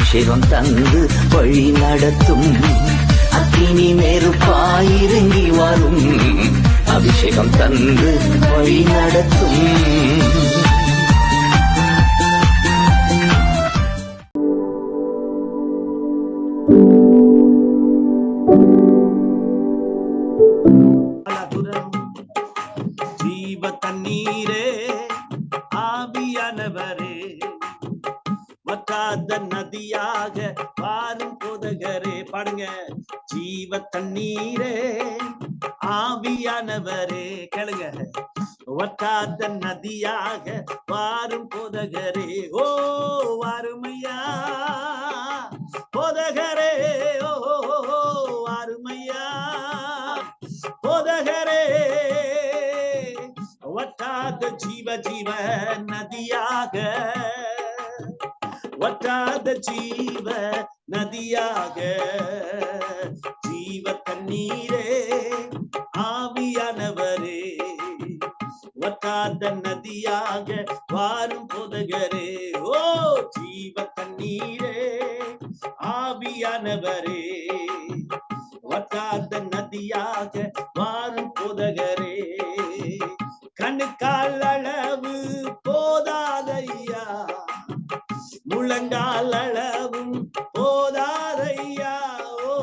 அபிஷேகம் தந்து வழி நடத்தும். அக்கினி நெருப்பாயிறங்கி வரும், அபிஷேகம் தந்து வழி நடத்தும். ஜீவ தண்ணீரே ஆவியானவரே, வற்றாத நதியாக வாரும் போதகரே. பாடுங்க. ஜீவ தண்ணீரே ஆவியானவரே, கேளுங்க. வற்றாத நதியாக வாரும் போதகரே. ஓ வாருமையா போதகரே, ஓ வாருமையா போதகரே. வற்றாத ஜீவ ஜீவ நதியாக, வற்றாத ஜீவ நதியாக, ஜீவ தண்ணீரே ஆவியானவரே, வற்றாத நதியாக வாரும் போதகரே. ஓ ஜீவ தண்ணீரே ஆவியானவரே, வற்றாத நதியாக வாரும் போதகரே. கணுக்கால் அளவு போதாதையா, முழங்கால் அளவும் போதாதையா. ஓ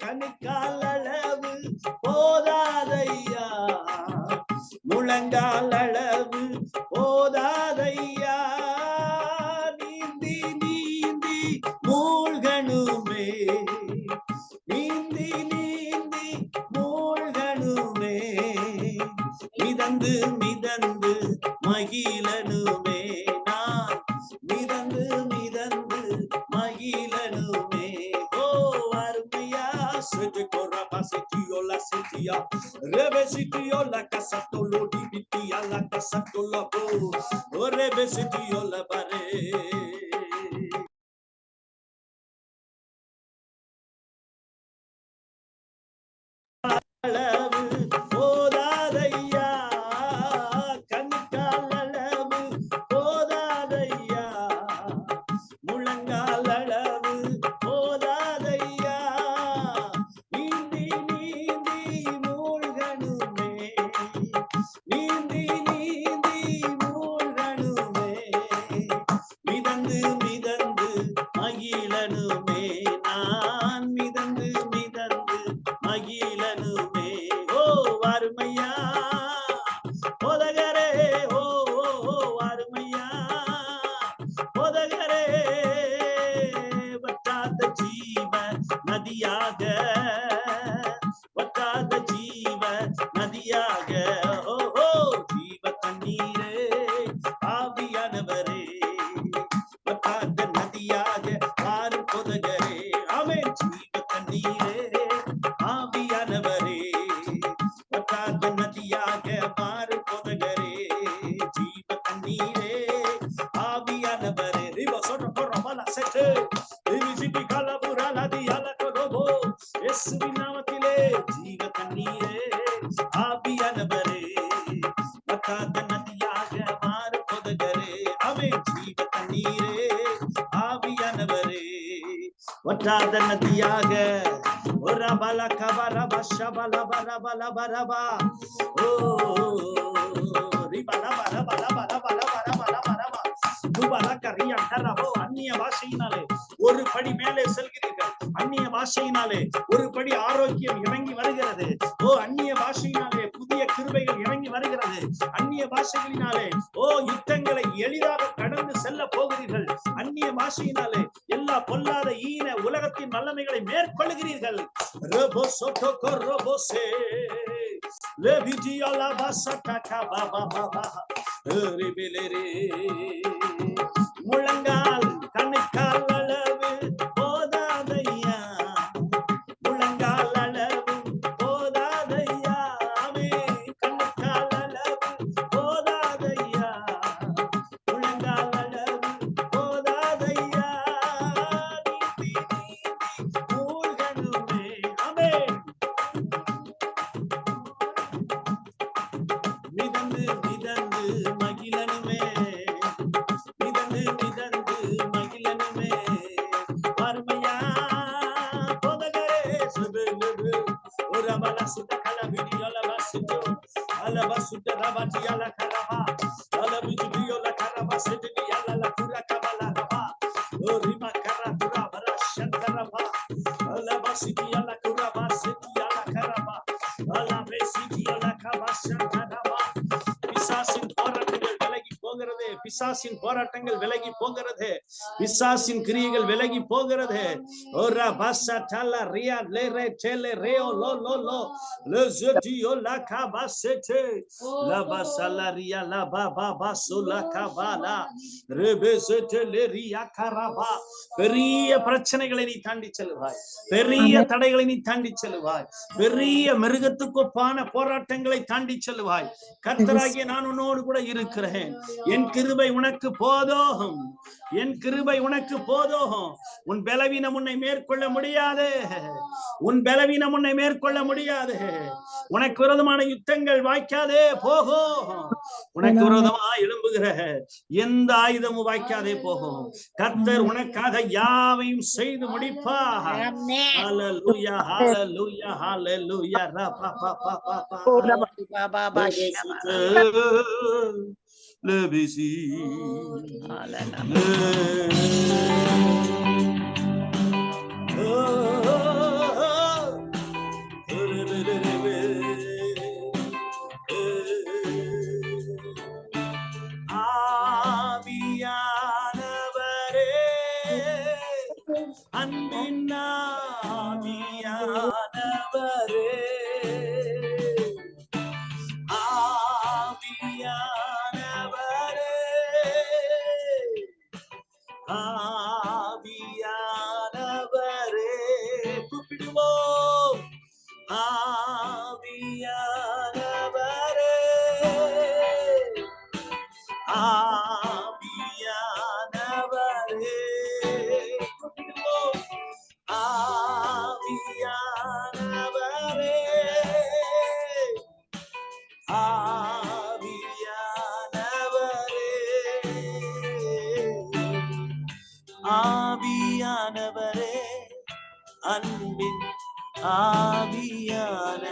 கணுக்கால் அளவு போதாதையா, முழங்கால் அளவு போதாதையா. நீந்தி நீந்தி மூழ்கணுமே, நீந்தி நீந்தி மூழ்கணுமே, மிதந்து மிதந்து மகிழனுமே. நான் மிதந்து மிதந்து மகிழனுமே. ஓ அருமையா செஜெகோரா பாசிட்டியோலா சிட்டியா ரெபெசிட்டியோலா கசட்டோலோ டிபிட்டியா லா கசட்டோலா போ ஓ ரெபெசிட்டியோலா பாரே. அளவு போதாதையா, கண்கால் அளவு போதாதையா, முழங்கால் அளவு போதாதையா. நீந்தி நீந்தி மூழ்கணுமே, நீந்தி நீந்தி மூழ்கணுமே, மிதந்து மிதந்து மகிழனுமே. நான் மிதந்து மிதந்து மகிழனுமே. ஓ வாருமையா போதகரே, ஓ வாருமையா போதகரே. வற்றாத ஜீவ நதியாக, வற்றாத ஜீவ நதியாக, ஓ ஜீவ தண்ணீரே ஆவியானவரே, வற்றாத நதியாக வாரும் போதகரே. ஆமென். ஜீவ தண்ணீரே ஆவியானவரே, வற்றாத நதியாக வாரும் போதகரே. ஜீவ தண்ணீரே ஆவியானவரே. ரிவா சொன்ன போறமல செட்டு ரிவிசிட்டி கலபுரா நதியால கொரோபோ இயேசுவின் நாமத்திலே. ஜீவ தண்ணீரே ஆவியானவரே, வற்றாத நதியாக வாரும் போதகரே. ஆமென். ஜீவ தண்ணீரே ஆவியானவரே, வற்றாத நதியாக. ஓரா பல கபர பஷ பல பல பல பரபா. ஓ ரிபல பல பல பல பல பல பல பரபா. துபல கரியா கரபோ. அந்நிய பாஷையினாலே ஒரு படி மேலே செல்கிறீர்கள். அந்நிய பாஷையினாலே ஒரு படி ஆரோக்கியம் இறங்கி வருகிறது. ஓ அந்நிய பாஷையினாலே புதிய கிருபைகள் இறங்கி வருகிறது. அந்நிய பாஷைகளினாலே ஓ யுத்தங்களை எளிதாக கடந்து செல்ல போகிறீர்கள். அந்நிய பாஷையினாலே எல்லா பொல்லாத ஈன உலகத்தின் வல்லமைகளை மேற்கொள்கிறீர்கள். ரபோ சோட்டோ ரோபோசே லெவிஜியா லா பாசட்டா கபா பாபா பா ரிபிலரே. முழங்கால் கணுக்கால் அளவு போதாதையா, முழங்கால் அளவு போதாதையா. கணுக்கால் அளவு போதாதையா, முழங்கால் அளவு போதாதையா. நீந்தி நீந்தி மூழ்கணுமே. ஆமென். மிதந்து மிதந்து மகிழனுமே. பிசாசின் போராட்டங்கள் விலகி போகிறது. பிசாசின் கிரியைகள் விலகி போகிறது. ஓரா பாசா டலா ரியா லேரே டேலே ரேயோ லோ லோ லோ லெஜடியோ லா காபாசெட்டே லா பாசலா ரியா லா பாபா பாசுலா காபாலா ரெபெசெட்டே லேரியா கராபா. பெரிய பிரச்சனைகளை நீ தாண்டி செல்வாய். பெரிய தடைகளை நீ தாண்டி செல்வாய். பெரிய மிருகத்துக்கு ஒப்பான போராட்டங்களை தாண்டி செல்வாய். கர்த்தராகிய நான் உன்னோடு கூட இருக்கிறேன். என் கிருபை உனக்கு போதும். என் கிருபை உனக்கு போதும். உன் பலவீனம் உன்னை மேற்கொள்ள முடியாது. உன் பலவீனம் உன்னை மேற்கொள்ள முடியாது. உனக்கு விரோதமான யுத்தங்கள் வாய்க்காதே போகும். உனக்கு விரோதமா எழும்புகிற எந்த ஆயுதமும் வாய்க்காதே போகும். கர்த்தர் உனக்காக யாவையும் செய்து முடிப்பார். ஹல்லேலூயா ஹல்லேலூயா ஹல்லேலூயா ரபா பா பா பா பா லெபிசி ஆவியானவரே, அன்பின் ஆவியானவரே, ஆவியானவரே, ஆவியானவரே, கூப்பிடுவோம். ஆவியானவரே, ஆவியானவரே, கூப்பிடுவோம். ஆவியானவரே, ஆவியானவரே, ஆவியானவரே, அன்பின் ஆவியானவரே,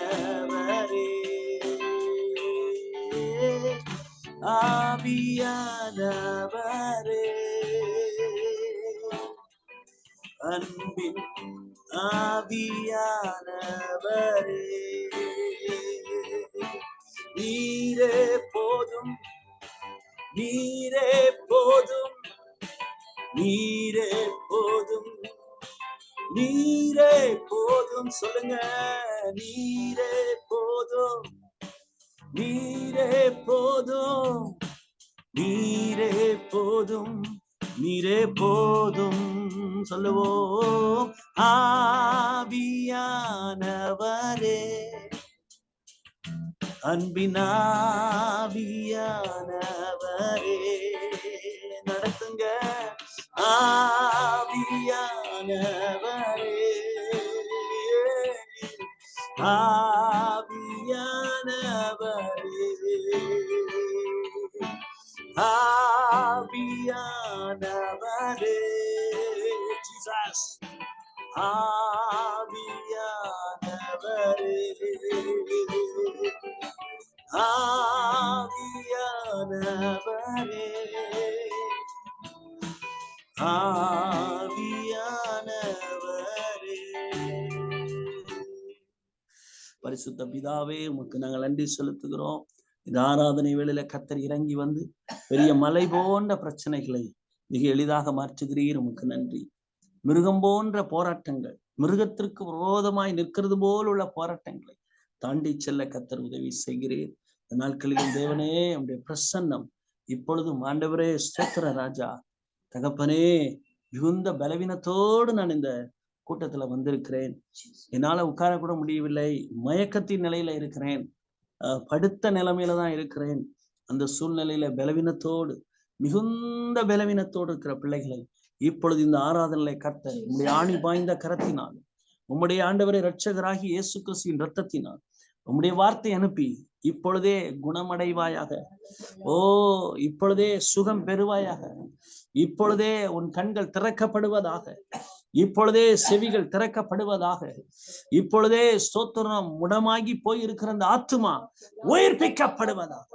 ஆவியானவரே, அன்பின் ஆவியானவரே, நீரே போதும், நீரே போதும், நீரே போதும், நீரே போதும். சொல்லுங்க, நீரே போதும், நீரே போதும், நீரே போதும், நீரே போதும். சொல்லுவோம். ஆவியானவரே, அன்பின் ஆவியானவரே, நடத்துங்க. ஆவியானவரே, ஆவியானவரே, ஆவியானவரே, ஜீசஸ், ஆவியானவரே, ஆவியானவரே, ஆவியானவரே. பரிசுத்த பிதாவே, உமக்கு நாங்கள் நன்றி செலுத்துகிறோம். இந்த ஆராதனை வேளையில கர்த்தர் இறங்கி வந்து பெரிய மலை போன்ற பிரச்சனைகளை மிக எளிதாக மாற்றுகிறீர். உமக்கு நன்றி. மிருகம் போன்ற போராட்டங்கள், மிருகத்திற்கு விரோதமாய் நிற்கிறது போல் உள்ள போராட்டங்களை தாண்டி செல்ல கர்த்தர் உதவி செய்கிறீர். இந்த நாட்களிலும் தேவனே, உம்முடைய பிரசன்னம் இப்பொழுதும் ஆண்டவரே, ஸ்தோத்திர ராஜா, தகப்பனே, மிகுந்த பலவீனத்தோடு நான் இந்த கூட்டத்துல வந்திருக்கிறேன். என்னால உட்கார கூட முடியவில்லை. மயக்கத்தின் நிலையில இருக்கிறேன். படுத்த நிலைமையில தான் இருக்கிறேன். அந்த சூழ்நிலையில பலவீனத்தோடு, மிகுந்த பலவீனத்தோடு இருக்கிற பிள்ளைகளை இப்பொழுது இந்த ஆராதனை கர்த்தர் உம்முடைய ஆணி பாய்ந்த கரத்தினால், உம்முடைய ஆண்டவரை இரட்சகராகி இயேசு கிறிஸ்துவின் இரத்தத்தினால் உம்முடைய வார்த்தை அனுப்பி இப்பொழுதே குணமடைவாயாக. ஓ, இப்பொழுதே சுகம் பெறுவாயாக. இப்பொழுதே உன் கண்கள் திறக்கப்படுவதாக. இப்பொழுதே செவிகள் திறக்கப்படுவதாக. இப்பொழுதே ஸ்தோத்திரம் முடமாகி போய் இருக்கிற அந்த ஆத்துமா உயிர்ப்பிக்கப்படுவதாக.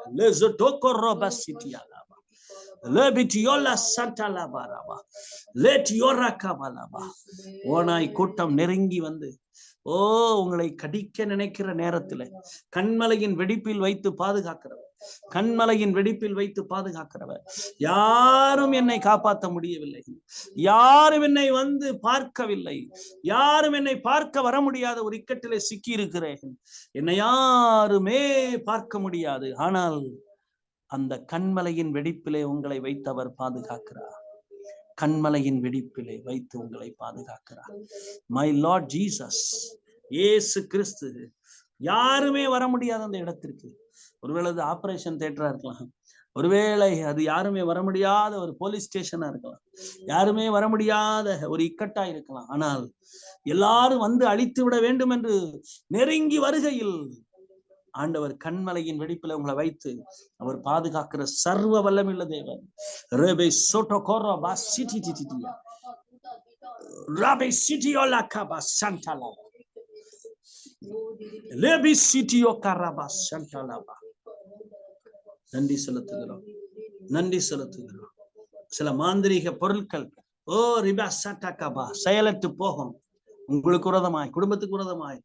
ஓனாய் கூட்டம் நெருங்கி வந்து உங்களை கடிக்க நினைக்கிற நேரத்துல கண்மலையின் வெடிப்பில் வைத்து பாதுகாக்கிறவர், கண்மலையின் வெடிப்பில் வைத்து பாதுகாக்கிறவர். யாரும் என்னை காப்பாற்ற முடியவில்லை, யாரும் என்னை வந்து பார்க்கவில்லை, யாரும் என்னை பார்க்க வர முடியாத ஒரு இக்கட்டிலே சிக்கி இருக்கிறேன், என்னை யாருமே பார்க்க முடியாது. ஆனால் அந்த கண்மலையின் வெடிப்பிலே உங்களை வைத்தவர் பாதுகாக்கிறார். கண்மலையின் வெடிப்பிலே வைத்து உங்களை பாதுகாக்கிறார். மை லார்ட் ஜீசஸ், இயேசு கிறிஸ்து. யாருமே வர முடியாத அந்த இடத்திற்கு, ஒருவேளை அது ஆபரேஷன் தியேட்டரா இருக்கலாம், ஒருவேளை அது யாருமே வர முடியாத ஒரு போலீஸ் ஸ்டேஷனா இருக்கலாம், யாருமே வர முடியாத ஒரு இக்கட்டா இருக்கலாம். ஆனால் எல்லாரும் வந்து அழித்து விட வேண்டும் என்று நெருங்கி வருகையில் ஆண்டவர் கண்மலையின் வெடிப்பில் உங்களை வைத்து அவர் பாதுகாக்கிற சர்வ வல்லமையுள்ள தேவன். ரபே சோட்டோகோரா பாசிட்டி டிடியா ரபே சிட்டியோலா கபா சண்டலா லேபி சிட்டியோ கரபா சண்டலா. நன்றி செலுத்துகிறோம், நன்றி செலுத்துகிறோம். சில மாந்திரீக பொருட்கள் ரிபா சட்டகபா செயலற்று போகும். உங்களுக்கு விரோதமாய், குடும்பத்துக்கு விரோதமாய்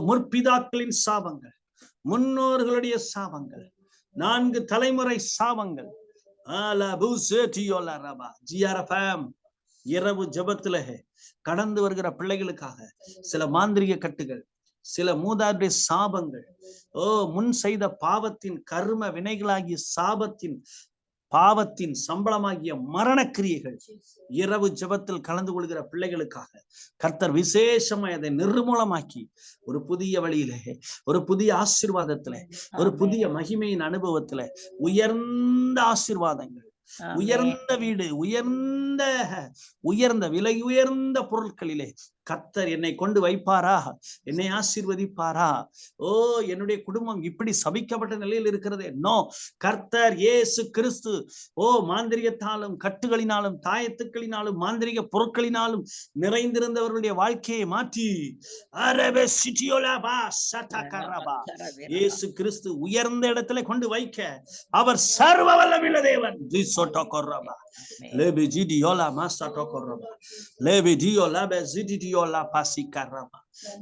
முற்பிதாக்களின் சாபங்கள், முன்னோர்களுடைய சாபங்கள், 4 தலைமுறை சாபங்கள் இரவு ஜபத்துல கடந்து வருகிற பிள்ளைகளுக்காக சில மாந்திரிக கட்டுகள், சில மூதாதைய சாபங்கள், முன் செய்த பாவத்தின் கர்ம வினைகளாகிய சாபத்தின் பாவத்தின் சம்பளமாகிய மரணக்கிரியைகள் இரவு ஜெபத்தில் கலந்து கொள்கிற பிள்ளைகளுக்காக கர்த்தர் விசேஷமாய் அதை நிர்மூலமாக்கி ஒரு புதிய வழியிலே, ஒரு புதிய ஆசீர்வாதத்துல, ஒரு புதிய மகிமையின் அனுபவத்துல, உயர்ந்த ஆசீர்வாதங்கள், உயர்ந்த வீடு, உயர்ந்த விலை உயர்ந்த பொருட்களிலே கர்த்தர் என்னை கொண்டு வைப்பாரா, என்னை ஆசீர்வதிப்பாரா? என்னுடைய குடும்பம் இப்படி சபிக்கப்பட்ட நிலையில் இருக்கிறதே. நோ, கர்த்தர் இயேசு கிறிஸ்து மாந்திரிகத்தாலும் கட்டுகளினாலும் தாயத்துக்களினாலும் மாந்திரிக பொருட்களினாலும் நிறைந்திருந்தவர்களுடைய வாழ்க்கையை மாற்றி இயேசு கிறிஸ்து உயர்ந்த இடத்துல கொண்டு வைக்க அவர் சர்வ வல்லமையுள்ள தேவன்.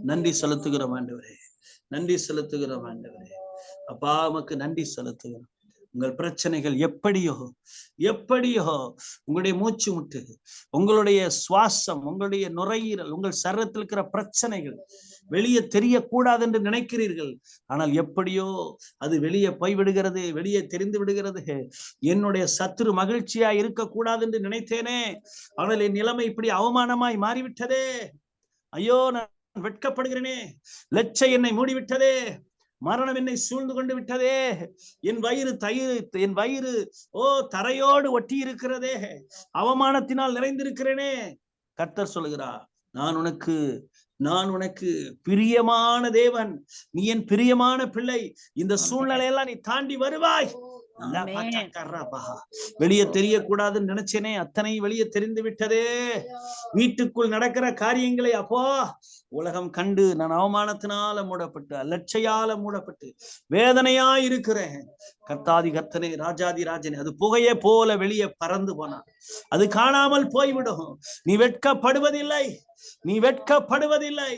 நன்றி செலுத்துகிறோம் ஆண்டவரே, நன்றி செலுத்துகிறோம் ஆண்டவரே. அப்பா உமக்கு நன்றி செலுத்துகிறோம். உங்கள் பிரச்சனைகள் எப்படியோ உங்களுடைய மூச்சு முட்டு, உங்களுடைய சுவாசம், உங்களுடைய நுரையீரல், உங்கள் சரீரத்தில் இருக்கிற பிரச்சனைகள் வெளியே தெரியக்கூடாது என்று நினைக்கிறீர்கள். ஆனால் எப்படியோ அது வெளியே போய் விடுகிறது, வெளியே தெரிந்து விடுகிறது. என்னுடைய சத்துரு மகிழ்ச்சியா இருக்கக்கூடாது என்று நினைத்தேனே, ஆனால் என் நிலைமை இப்படி அவமானமாய் மாறிவிட்டதே. ஐயோ, நான் வெட்கப்படுகிறேனே. லட்சை என்னை மூடிவிட்டதே. மரணம் என்னை சூழ்ந்து கொண்டு விட்டதே. என் வயிறு தரையோடு ஒட்டி இருக்கிறதே. அவமானத்தினால் நிறைந்திருக்கிறேனே. கர்த்தர் சொல்லுகிறார், நான் உனக்கு பிரியமான தேவன், நீ என் பிரியமான பிள்ளை. இந்த சூழ்நிலையெல்லாம் நீ தாண்டி வருவாய். வெளியே தெரியக்கூடாதுன்னு நினைச்சேனே, அத்தனை வெளியே தெரிந்து விட்டதே. வீட்டுக்குள் நடக்கிற காரியங்களை அப்போ உலகம் கண்டு நான் அவமானத்தினால மூடப்பட்டு, லட்சையால மூடப்பட்டு வேதனையா இருக்கிறேன். கர்த்தாதி கர்த்தனே, ராஜாதி ராஜனே, அது புகையே போல வெளியே பறந்து போனான். அது காணாமல் போய்விடும். நீ வெட்கப்படுவதில்லை, நீ வெட்கப்படுவதில்லை.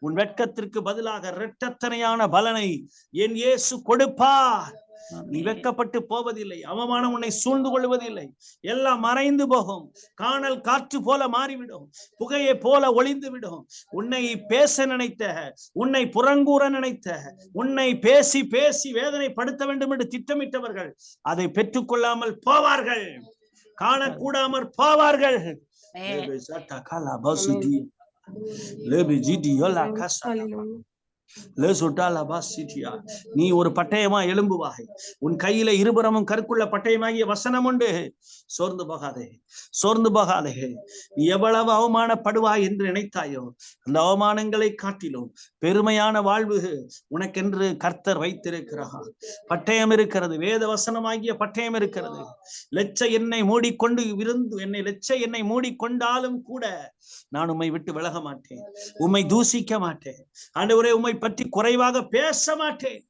உன் வெட்கத்திற்கு பதிலாக இரட்டத்தனையான பலனை என் இயேசு கொடுப்பார். நீ வெட்கப்பட்டு போவதில்லை. அவமானம் உன்னை சூழ்ந்து கொள்வதில்லை. எல்லாம் மறைந்து போகும். காணல் காற்று போல மாறிவிடும். புகையை போல ஒளிந்து விடும். உன்னை பேச நினைத்த, உன்னை புறங்கூற நினைத்த, உன்னை பேசி பேசி வேதனைப்படுத்த வேண்டும் என்று திட்டமிட்டவர்கள் அதை பெற்றுக்கொள்ளாமல் போவார்கள், காணக்கூடாமல் போவார்கள். நீ ஒரு பட்டயமா எழும்புவாய். உன் கையில இருபுறமும் கற்குள்ள பட்டயமாகிய வசனம் உண்டு. சோர்ந்து போகாதே, சோர்ந்து போகாதே. நீ எவ்வளவு அவமானப்படுவாய் என்று நினைத்தாயோ அந்த அவமானங்களை காட்டிலும் பெருமையான வாழ்வு உனக்கென்று கர்த்தர் வைத்திருக்கிறார். பட்டயம் இருக்கிறது, வேத வசனமாகிய பட்டயம் இருக்கிறது. என்னை மூடிக்கொண்டு இருந்து என்னை மூடிக்கொண்டாலும் கூட நான் உம்மை விட்டு விலக மாட்டேன், உம்மை தூசிக்க மாட்டேன். ஆண்டவரே, உம்மை பற்றி குறைவாக பேச மாட்டேன்.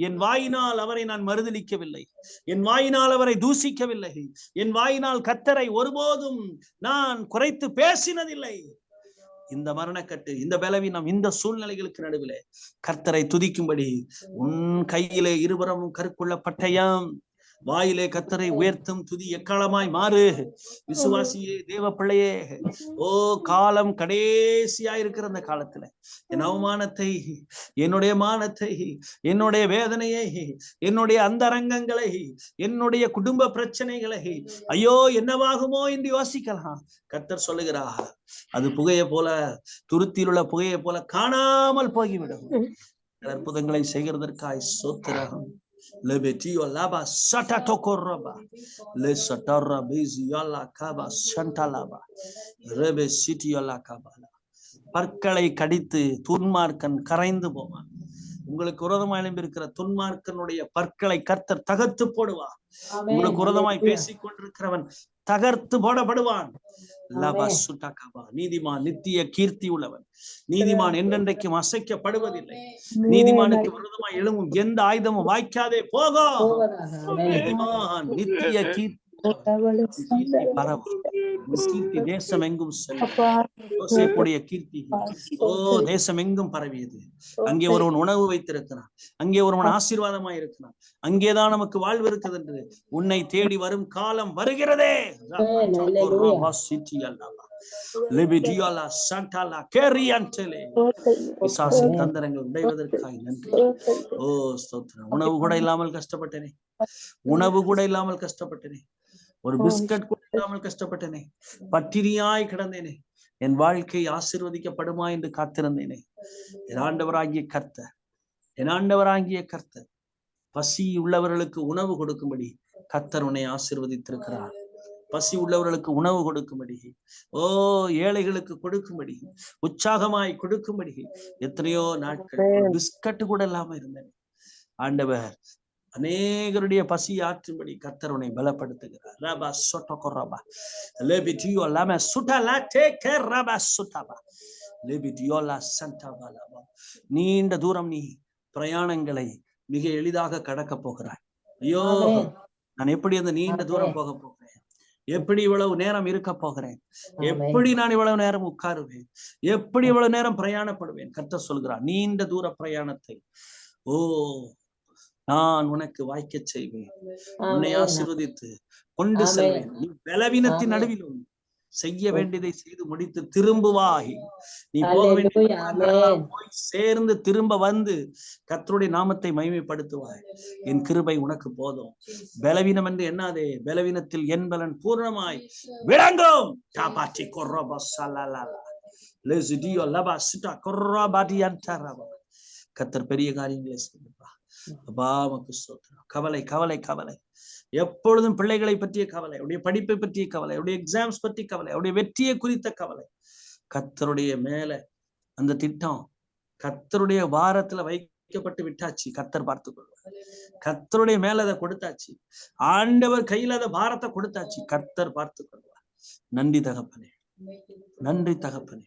என் வாயினால் அவரை நான் மறுதலிக்கவில்லை, என் வாயினால் அவரை தூசிக்கவில்லை, என் வாயினால் கர்த்தரை ஒருபோதும் நான் குறைத்து பேசினதில்லை. இந்த மரணக்கட்டு, இந்த பலவீனம், இந்த சூழ்நிலைகளுக்கு நடுவிலே கர்த்தரை துதிக்கும்படி உன் கையிலே இருபுறமும் கற்குள்ள பட்டயம், வாயிலே கர்த்தரை உயர்த்தும் துதி எக்காலமாய் மாறு. விசுவாசியே, தேவ பிள்ளையே, ஓ காலம் கடைசியா இருக்கிற அந்த காலத்துல என் அவமானத்தை, என்னுடைய மானத்தை, என்னுடைய வேதனையை, என்னுடைய அந்தரங்கங்களை, என்னுடைய குடும்ப பிரச்சனைகளை ஐயோ என்னவாகுமோ என்று யோசிக்கலாம். கர்த்தர் சொல்லுகிறார், அது புகையை போல, துருத்தியில் உள்ள புகையை போல காணாமல் போய்விடும். அற்புதங்களை செய்கிறதற்காய் ஸ்தோத்திரம். பற்களை கடித்து துன்மார்க்கன் கரைந்து போவான். உங்களுக்கு விரோதமாய் எழும்பியிருக்கிற துன்மார்க்கனுடைய பற்களை கர்த்தர் தகர்த்து போடுவார். உங்களுக்கு விரோதமாய் பேசிக் கொண்டிருக்கிறவன் தகர்த்து போடப்படுவான். நீதிமான் நித்திய கீர்த்தி உள்ளவன். நீதிமான் என்றென்றைக்கும் அசைக்கப்படுவதில்லை. நீதிமானுக்கு விரோதமாய் எழும்பும் எந்த ஆயுதமும் வாய்க்காதே போகும். நீதிமான் நித்திய கீர்த்தி கீர்த்தி தேசம் எங்கும் செல்லும். கீர்த்தி தேசம் எங்கும் பரவியது. அங்கே ஒருவன் உணவு வைத்திருக்கிறான், அங்கே ஒருவன் ஆசீர்வாதமாய் இருக்கிறான், அங்கேதான் நமக்கு வாழ்வு இருக்குது என்று உன்னை தேடி வரும் காலம் வருகிறதே. தந்திரங்கள் உடைவதற்காக நன்றி. ஓ ஸ்தோத்திரம். உணவு கூட இல்லாமல் கஷ்டப்பட்டனே, உணவு கூட இல்லாமல் கஷ்டப்பட்டனே, ஒரு பிஸ்கட் கூட இல்லாமல் கஷ்டப்பட்டனே, பட்டினியாய் கிடந்தேனே, என் வாழ்க்கை ஆசீர்வதிக்கப்படுமா என்று காத்திருந்தேனே. என் ஆண்டவராகிய கர்த்தர், என் ஆண்டவராகிய கர்த்தர் பசி உள்ளவர்களுக்கு உணவு கொடுக்கும்படி கர்த்தர் உன்னை ஆசீர்வதித்திருக்கிறார். பசி உள்ளவர்களுக்கு உணவு கொடுக்கும்படி, ஓ ஏழைகளுக்கு கொடுக்கும்படி, உற்சாகமாய் கொடுக்கும்படி எத்தனையோ நாட்கள் பிஸ்கட் கூட இல்லாம இருந்தேன். ஆண்டவர் அநேகருடைய பசி ஆற்றும்படி கர்த்தர் உன்னை பலப்படுத்துகிறார். நீண்ட தூரம் நீ பிரயாணங்களை மிக எளிதாக கடக்க போகிறாய். ஐயோ, நான் எப்படி அந்த நீண்ட தூரம் போக போகிறேன், எப்படி இவ்வளவு நேரம் இருக்க போகிறேன், எப்படி நான் இவ்வளவு நேரம் உட்காருவேன், எப்படி இவ்வளவு நேரம் பிரயாணப்படுவேன். கர்த்தர் சொல்கிறார், நீண்ட தூர பிரயாணத்தை ஓ நான் உனக்கு வாய்க்க செய்வேன், உன்னை ஆசீர்வதித்து கொண்டு செல்வேன். நீ பலவீனத்தின் நடுவிலும் செய்ய வேண்டியதை செய்து முடித்து திரும்புவாய். நீ போக வேண்டிய போய் சேர்ந்து திரும்ப வந்து கர்த்தருடைய நாமத்தை மகிமைப்படுத்துவாய். என் கிருபை உனக்கு போதும். பலவீனம் என்று எண்ணாதே, பலவீனத்தில் என் பலன் பூர்ணமாய் விளங்கும். கர்த்தர் பெரிய காரியங்களை செய்வார். கவலை கவலை கவலை, எப்பொழுதும் பிள்ளைகளை பற்றிய கவலை, அவருடைய படிப்பை பற்றிய கவலை, அவருடைய எக்ஸாம்ஸ் பற்றி கவலை, அவருடைய வெற்றியை குறித்த கவலை. கர்த்தருடைய மேல அந்த திட்டம் கர்த்தருடைய வாரத்துல வைக்கப்பட்டு விட்டாச்சு. கர்த்தர் பார்த்துக் கொள்வார். கர்த்தருடைய மேல அதை கொடுத்தாச்சு. ஆண்டவர் கையில அதை பாரத்தை கொடுத்தாச்சு. கர்த்தர் பார்த்துக் கொள்வார். நன்றி தகப்பனே, நன்றி தகப்பனே.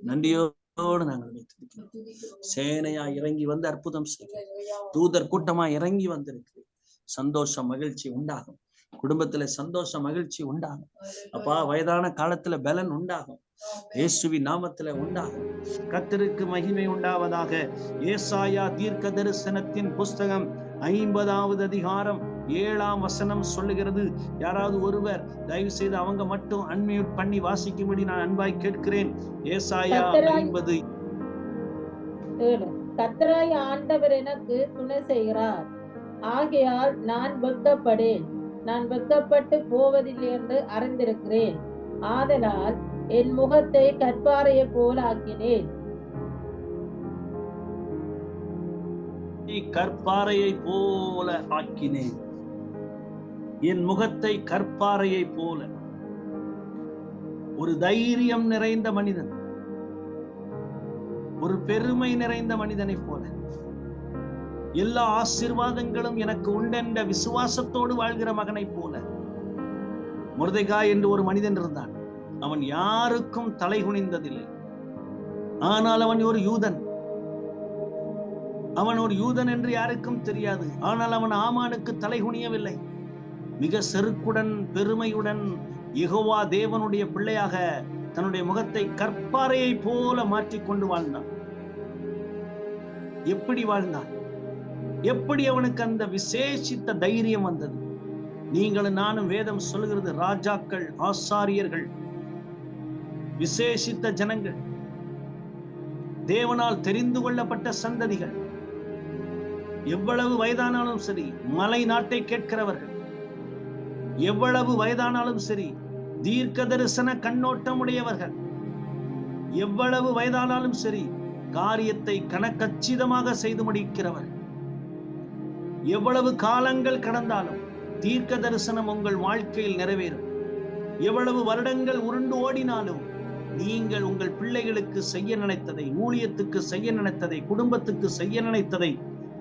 நன்றியோடு நாங்கள் வைத்திருக்கிறோம். சேனையா இறங்கி வந்து அற்புதம் செய்ய, தூதர் கூட்டமா இறங்கி வந்திருக்கு. சந்தோஷம் மகிழ்ச்சி உண்டாகும். குடும்பத்துல சந்தோஷம் மகிழ்ச்சி உண்டாகும். அப்பா, வயதான காலத்துல பலன் உண்டாகும். இயேசுவின் நாமத்துல உண்டாகும். கர்த்தருக்கு மகிமை உண்டாவதாக. ஏசாயா தீர்க்க தரிசனத்தின் புஸ்தகம் 50வது அதிகாரம் 7ஆம் வசனம் சொல்லுகிறது. யாராவது ஒருவர் தயவு செய்து அவங்க மட்டும் அன்மியூட் பண்ணி வாசிக்கும்படி நான் அன்பாய் கேட்கிறேன். ஏசாயா 50. கர்த்தராகிய ஆண்டவர் எனக்கு துணை செய்கிறார், ஆகையால் நான் வெட்கப்படேன். நான் வெட்கப்பட்டு போவதில்லை என்று அறிந்திருக்கிறேன். ஆதலால் என் முகத்தை கற்பாறையை போல ஆக்கினேன். கற்பாறையை போல ஆக்கினேன். என் முகத்தை கற்பாறையை போல. ஒரு தைரியம் நிறைந்த மனிதன், ஒரு பெருமை நிறைந்த மனிதனை போல, எல்லா ஆசீர்வாதங்களும் எனக்கு உண்டென்ற விசுவாசத்தோடு வாழ்கிற மகனை போல. மொர்தெகாய் என்று ஒரு மனிதன் இருந்தான். அவன் யாருக்கும் தலை குனிந்ததில்லை. ஆனால் அவன் ஒரு யூதன். அவன் ஒரு யூதன் என்று யாருக்கும் தெரியாது. ஆனால் அவன் ஆமானுக்கு தலை குனியவில்லை. மிக செருக்குடன் பெருமையுடன் யெகோவா தேவனுடைய பிள்ளையாக தன்னுடைய முகத்தை கற்பாறையை போல மாற்றிக்கொண்டு வாழ்ந்தான். எப்படி வாழ்ந்தான்? எப்படி அவனுக்கு அந்த விசேஷித்த தைரியம் வந்தது? நீங்களும் நானும் வேதம் சொல்லுகிறது, ராஜாக்கள், ஆசாரியர்கள், விசேஷித்த ஜனங்கள், தேவனால் தெரிந்து கொள்ளப்பட்ட சந்ததிகள், எவ்வளவு வயதானாலும் சரி மலை நாட்டை கேட்கிறவர்கள், எவ்வளவு வயதானாலும் சரி தீர்க்க தரிசன கண்ணோட்டம் உடையவர்கள், எவ்வளவு வயதானாலும் சரி காரியத்தை கணக்கச்சிதமாக செய்து முடிக்கிறவர், எவ்வளவு காலங்கள் கடந்தாலும் தீர்க்க தரிசனம் உங்கள் வாழ்க்கையில் நிறைவேறும். எவ்வளவு வருடங்கள் உருண்டு ஓடினாலும் நீங்கள் உங்கள் பிள்ளைகளுக்கு செய்ய நினைத்ததை, ஊழியத்துக்கு செய்ய நினைத்ததை, குடும்பத்துக்கு செய்ய நினைத்ததை,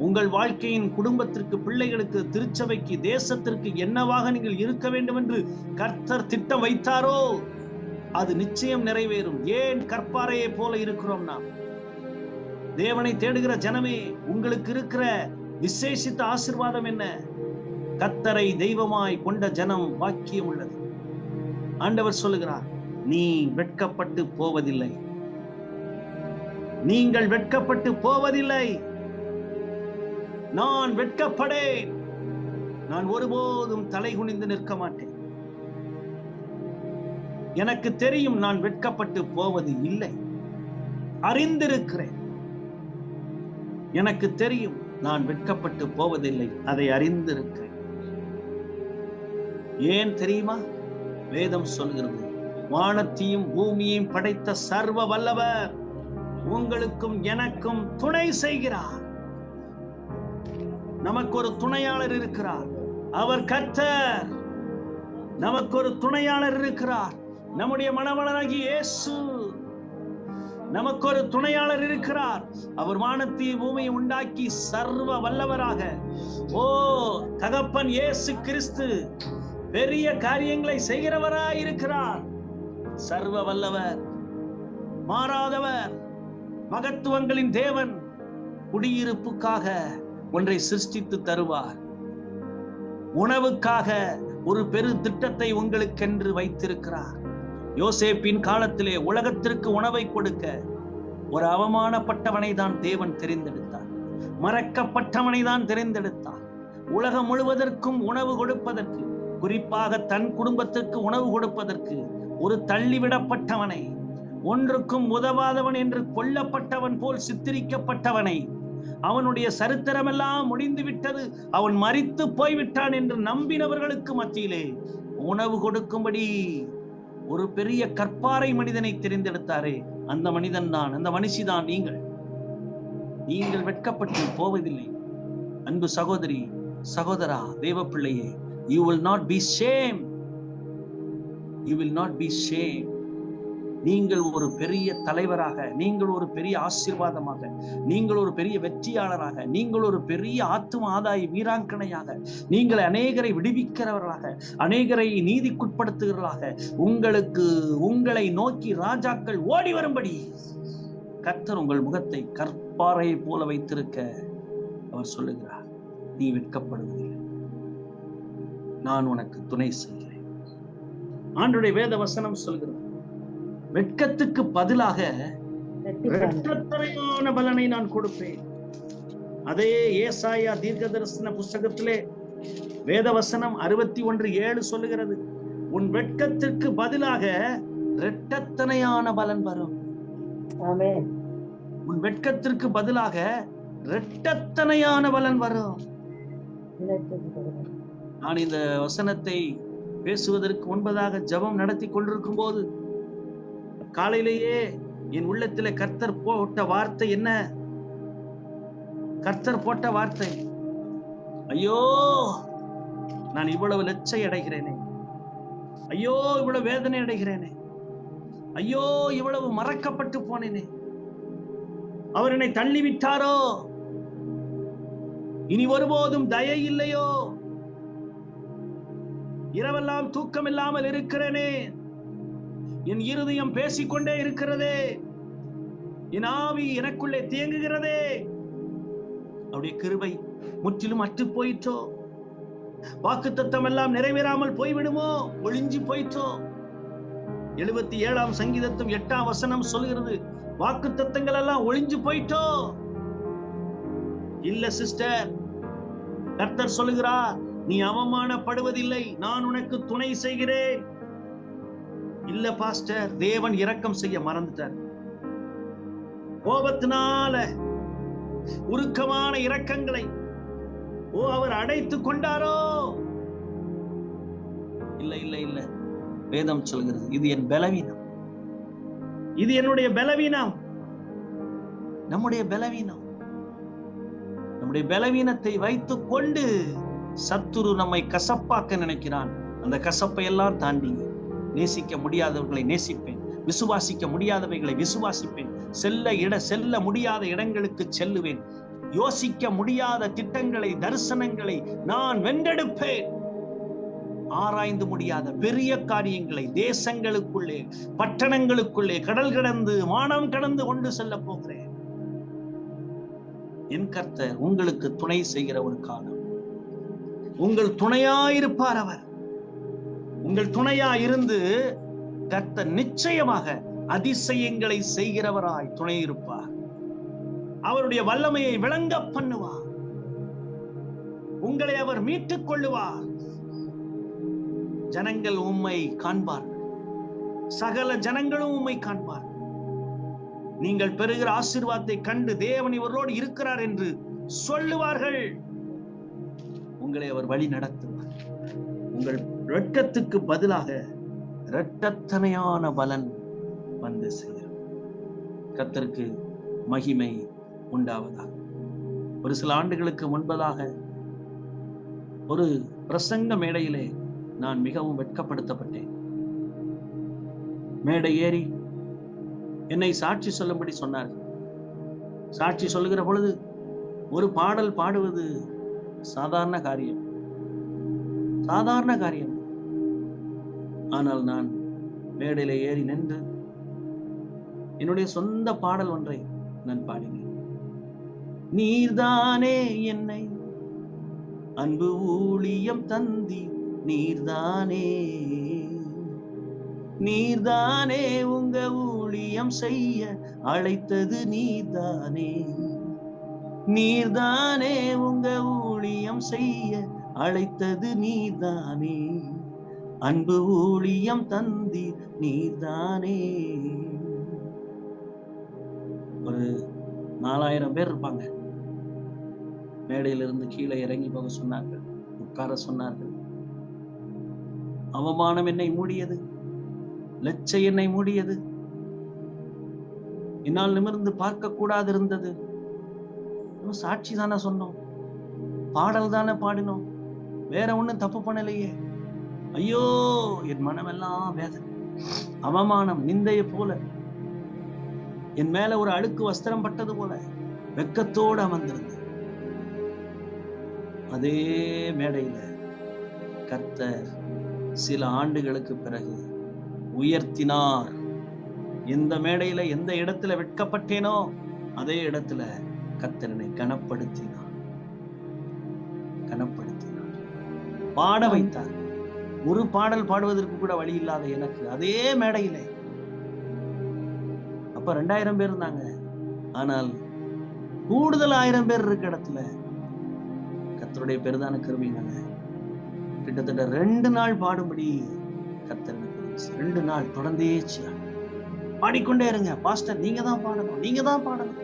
உங்கள் வாழ்க்கையின் குடும்பத்திற்கு, பிள்ளைகளுக்கு, திருச்சபைக்கு, தேசத்திற்கு என்னவாக நீங்கள் இருக்க வேண்டும் என்று கர்த்தர் திட்டம் வைத்தாரோ அது நிச்சயம் நிறைவேறும். ஏன் கற்பாறையை போல இருக்கிறோம் நாம்? தேவனை தேடுகிற ஜனமே, உங்களுக்கு இருக்கிற விசேஷித்த ஆசீர்வாதம் என்ன? கர்த்தரை தெய்வமாய் கொண்ட ஜனம் பாக்கியம் உள்ளது. ஆண்டவர் சொல்லுகிறார், நீ வெட்கப்பட்டு போவதில்லை. நீங்கள் வெட்கப்பட்டு போவதில்லை. நான் வெட்கப்படேன். நான் ஒருபோதும் தலை குனிந்து நிற்க மாட்டேன். எனக்கு தெரியும் நான் வெட்கப்பட்டு போவது இல்லை. அறிந்திருக்கிறேன். எனக்கு தெரியும் நான் வெட்கப்பட்டு போவதில்லை. அதை அறிந்திருக்கிறேன். ஏன் தெரியுமா? வேதம் சொல்கிறது, வானத்தையும் பூமியையும் படைத்த சர்வ வல்லவர் உங்களுக்கும் எனக்கும் துணை செய்கிறார். நமக்கு ஒரு துணையாளர் இருக்கிறார். அவர் கர்த்தர். நமக்கு ஒரு துணையாளர் இருக்கிறார். நம்முடைய மணவாளனாகிய இயேசு. நமக்கு ஒரு துணையாளர் இருக்கிறார். அவர் வானத்தையும் பூமியை உண்டாக்கி சர்வ வல்லவராக, தகப்பன் இயேசு கிறிஸ்து பெரிய காரியங்களை செய்கிறவராய் இருக்கிறார். சர்வ வல்லவர், மாறாதவர், மகத்துவங்களின் தேவன். குடியிருப்புக்காக ஒன்றை சிருஷ்டித்து தருவார். உணவுக்காக ஒரு பெரு திட்டத்தை உங்களுக்கென்று வைத்திருக்கிறார். யோசேப்பின் காலத்திலே உலகத்திற்கு உணவை கொடுக்க ஒரு அவமானப்பட்டவனை தான் தேவன் தெரிந்தெடுத்தார். மறக்கப்பட்டவனை தான் தெரிந்தெடுத்தார். உலகம் முழுவதற்கும் உணவு கொடுப்பதற்கு, குறிப்பாக தன் குடும்பத்திற்கு உணவு கொடுப்பதற்கு ஒரு தள்ளிவிடப்பட்டவனை, ஒன்றுக்கும் உதவாதவன் என்று கொல்லப்பட்டவன் போல் சித்தரிக்கப்பட்டவனை, அவனுடைய சரித்திரமெல்லாம் முடிந்து விட்டது, அவன் மரித்து போய்விட்டான் என்று நம்பினவர்களுக்கு மத்தியிலே உணவு கொடுக்கும்படி ஒரு பெரிய கற்பாறை மனிதனை தெரிந்தெடுத்தாரே, அந்த மனிதன் தான், அந்த மனுஷிதான் நீங்கள். நீங்கள் வெட்கப்பட்டு போவதில்லை. அன்பு சகோதரி, சகோதரா, தேவ பிள்ளையே, you will not be shame. You will not be shame. நீங்கள் ஒரு பெரிய தலைவராக, நீங்கள் ஒரு பெரிய ஆசீர்வாதமாக, நீங்கள் ஒரு பெரிய வெற்றியாளராக, நீங்கள் ஒரு பெரிய ஆத்தும ஆதாய வீராங்கனையாக, நீங்கள் அநேகரை விடுவிக்கிறவர்களாக, அநேகரை நீதிக்குட்படுத்துகிறவர்களாக, உங்களை நோக்கி ராஜாக்கள் ஓடி வரும்படி கர்த்தர் உங்கள் முகத்தை கற்பாறையை போல வைத்திருக்க அவர் சொல்லுகிறார். நீ வெட்கப்படுவதில்லை, நான் உனக்கு துணை செய்கிறேன். ஆண்டவருடைய வேத வசனம் சொல்கிறது, வெட்கத்துக்கு பதிலாக இரட்டத்தனையான பலனை நான் கொடுப்பேன். அதே ஏசாயா தீர்க்க தரிசன புஸ்தகத்திலே வேதவசனம் 61:7 சொல்லுகிறது, உன் வெட்கத்திற்கு பதிலாக இரட்டத்தனையான பலன் வரும். ஆமென். உன் வெட்கத்திற்கு பதிலாக இரட்டத்தனையான பலன் வரும். நான் இந்த வசனத்தை பேசுவதற்கு முன்பதாக ஜெபம் நடத்தி கொண்டிருக்கும் போது காலையிலேயே என் உள்ளத்திலே கர்த்தர் போட்ட வார்த்தை என்ன? கர்த்தர் போட்ட வார்த்தை. ஐயோ, நான் இவ்வளவு லட்சை அடைகிறேனே, ஐயோ இவ்வளவு வேதனை அடைகிறேனே, ஐயோ இவ்வளவு மறக்கப்பட்டு போனேனே, அவர் என்னை தள்ளிவிட்டாரோ, இனி ஒருபோதும் தயை இல்லையோ, இரவெல்லாம் தூக்கம் இல்லாமல் இருக்கிறேனே, என் இருதயம் பேசிக்கொண்டே இருக்கிறதே, என் ஆவி எனக்குள்ளே தேங்குகிறதே, அவருடைய கிருபை முற்றிலும் அற்று போயிற்றோ, வாக்குத்தத்தம் எல்லாம் நிறைவேறாமல் போய்விடுமோ, ஒளிஞ்சு போயிற்றோ. 77ஆம் சங்கீதத்தும் 8ஆம் வசனம் சொல்கிறது, வாக்குத்தத்தங்கள் எல்லாம் ஒளிஞ்சு போயிட்டோ. இல்ல சிஸ்டர், கர்த்தர் சொல்லுகிறார், நீ அவமானப்படுவதில்லை, நான் உனக்கு துணை செய்கிறேன். இல்ல பாஸ்டர், தேவன் இரக்கம் செய்ய மறந்துட்டார். கோபத்தினால உருக்கமான இரக்கங்களை அவர் அடைத்துக் கொண்டாரோ? இல்ல இல்ல இல்ல, வேதம் சொல்கிறது, இது என் பலவீனம், இது என்னுடைய பலவீனம், நம்முடைய பலவீனம். நம்முடைய பலவீனத்தை வைத்துக் கொண்டு சத்துரு நம்மை கசப்பாக்க நினைக்கிறான். அந்த கசப்பை எல்லாம் தாண்டி நேசிக்க முடியாதவர்களை நேசிப்பேன், விசுவாசிக்க முடியாதவைகளை விசுவாசிப்பேன், செல்ல முடியாத இடங்களுக்கு செல்லுவேன், யோசிக்க முடியாத திட்டங்களை, தரிசனங்களை நான் வென்றெடுப்பேன், ஆராய்ந்து முடியாத பெரிய காரியங்களை தேசங்களுக்குள்ளே, பட்டணங்களுக்குள்ளே, கடல் கடந்து வானம் கடந்து கொண்டு செல்ல போகிறேன். என் கர்த்தர் உங்களுக்கு துணை செய்கிற ஒரு காலம். உங்கள் துணையாயிருப்பார் அவர். உங்கள் துணையா இருந்து கர்த்தர் நிச்சயமாக அதிசயங்களை செய்கிறவராய் துணை இருப்பார். அவருடைய வல்லமையை விளங்க பண்ணுவார். உங்களை அவர் மீட்டுக் கொள்ளுவார். ஜனங்கள் உம்மை காண்பார்கள், சகல ஜனங்களும் உம்மை காண்பார்கள். நீங்கள் பெறுகிற ஆசீர்வாதத்தை கண்டு தேவன் இவரோடு இருக்கிறார் என்று சொல்லுவார்கள். உங்களை அவர் வழி நடத்துவார். உங்கள் இரட்டத்துக்கு பதிலாக இரட்டத்தனையான பலன் வந்து சேரும். கர்த்தருக்கு மகிமை உண்டாவதாக. ஒரு சில ஆண்டுகளுக்கு முன்பதாக ஒரு பிரசங்க மேடையிலே நான் மிகவும் வெட்கப்படுத்தப்பட்டேன். மேடை ஏறி என்னை சாட்சி சொல்லும்படி சொன்னார்கள். சாட்சி சொல்லுகிற பொழுது ஒரு பாடல் பாடுவது சாதாரண காரியம், சாதாரண காரியம். ஆனால் நான் மேடையிலே ஏறி நின்று என்னுடைய சொந்த பாடல் ஒன்றை நான் பாடினேன். நீர்தானே என்னை அன்பு ஊழியம் தந்தி, நீர்தானே, நீர்தானே உங்க ஊழியம் செய்ய அழைத்தது, நீர்தானே, நீர்தானே உங்க ஊழியம் செய்ய அழைத்தது, நீர்தானே, அன்பு ஊழியம் தந்தி, நீர்தானே. ஒரு 4000 பேர் இருப்பாங்க. மேடையிலிருந்து கீழே இறங்கி போக சொன்னார்கள், உட்கார சொன்னார்கள். அவமானம் என்னை மூடியது, லட்சை என்னை மூடியது, என்னால் நிமிர்ந்து பார்க்க கூடாது இருந்தது. சாட்சி தானே சொன்னோம், பாடல் தானே பாடினோம், வேற ஒண்ணும் தப்பு பண்ணலையே. ஐயோ, என் மனமெல்லாம் வேதனை, அவமானம், நிந்தைய போல, என் மேல ஒரு அழுக்கு வஸ்திரம் பட்டது போல வெட்கத்தோடு அமர்ந்திருந்தது. அதே மேடையில கர்த்தர் சில ஆண்டுகளுக்கு பிறகு உயர்த்தினார். எந்த மேடையில எந்த இடத்துல வெட்கப்பட்டேனோ அதே இடத்துல கர்த்தர் என்னை கனப்படுத்தினார், கனப்படுத்தினார், பாட வைத்தார். ஒரு பாடல் பாடுவதற்கு கூட வழி இல்லாத எனக்கு அதே மேடையில, அப்ப 2000 பேர் இருந்தாங்க, ஆனால் கூடுதல் 1000 பேர் இருக்க இடத்துல கர்த்தருடைய பெரிதான கிருபையினால கிட்டத்தட்ட 2 நாள் பாடும்படி கர்த்தர் 2 நாள் தொடர்ந்தே பாடிக்கொண்டே இருங்க பாஸ்டர், நீங்க தான் பாடணும், நீங்க தான் பாடணும்.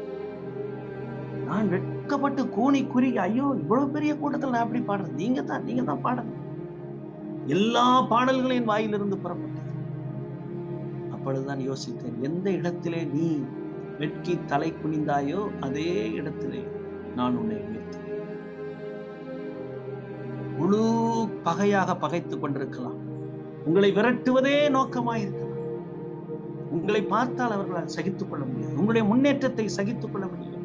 நான் வெட்கப்பட்டு கூனி குறுகி, ஐயோ இவ்வளவு பெரிய கூட்டத்தில் நான் எப்படி பாடுறேன், நீங்க தான் பாடணும். எல்லா பாடல்களின் வாயிலிருந்து புறப்பட்டது. அப்பொழுதுதான் யோசித்தேன், எந்த இடத்திலே நீ வெட்கி தலை குனிந்தாயோ அதே இடத்திலே நான் உன்னை உயர்த்துவேன். முழு பகையாக பகைத்துக் கொண்டிருக்கலாம். உங்களை விரட்டுவதே நோக்கமாயிருக்கலாம். உங்களை பார்த்தால் அவர்களால் சகித்துக் கொள்ள முடியாது. உங்களுடைய முன்னேற்றத்தை சகித்துக் கொள்ள முடியாது.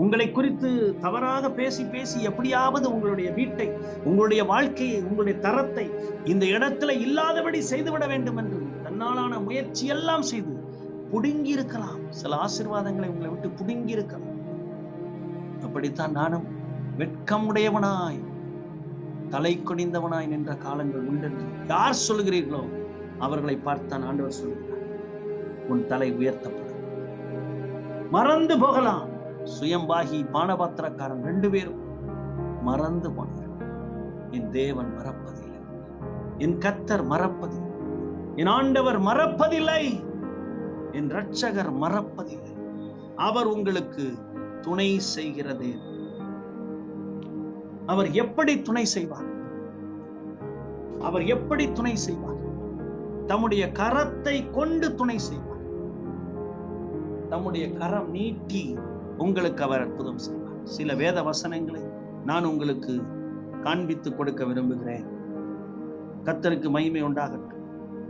உங்களை குறித்து தவறாக பேசி பேசி எப்படியாவது உங்களுடைய வீட்டை, உங்களுடைய வாழ்க்கையை, உங்களுடைய தரத்தை இந்த இடத்துல இல்லாதபடி செய்துவிட வேண்டும் என்று தன்னாலான முயற்சி எல்லாம் செய்து புடுங்கி இருக்கலாம். சில ஆசீர்வாதங்களை உங்களை விட்டு புடுங்கி இருக்கலாம். அப்படித்தான் நானும் வெட்கமுடையவனாய் தலை குனிந்தவனாய் நின்ற காலங்கள் உண்டென்று யார் சொல்கிறீர்களோ அவர்களை பார்த்தான் ஆண்டவர் சொல்கிறார், உன் தலை உயர்த்தப்படும். மறந்து போகலாம். சுயம்பாகி பானபாத்திரக்காரன் 2 பேரும் மறந்து போனார். என் தேவன் மறப்பதில்லை, என் கர்த்தர் மறப்பதில்லை, என் ஆண்டவர் மறப்பதில்லை, என் இரட்சகர் மறப்பதில்லை. அவர் உங்களுக்கு துணை செய்கிறதே. அவர் எப்படி துணை செய்வார்? அவர் எப்படி துணை செய்வார்? தம்முடைய கரத்தை கொண்டு துணை செய்வார். தம்முடைய கரம் நீட்டி உங்களுக்கு அவர் அற்புதம் செய்வார். சில வேத வசனங்களை நான் உங்களுக்கு காண்பித்து கொடுக்க விரும்புகிறேன். கர்த்தருக்கு மகிமை உண்டாகட்டும்.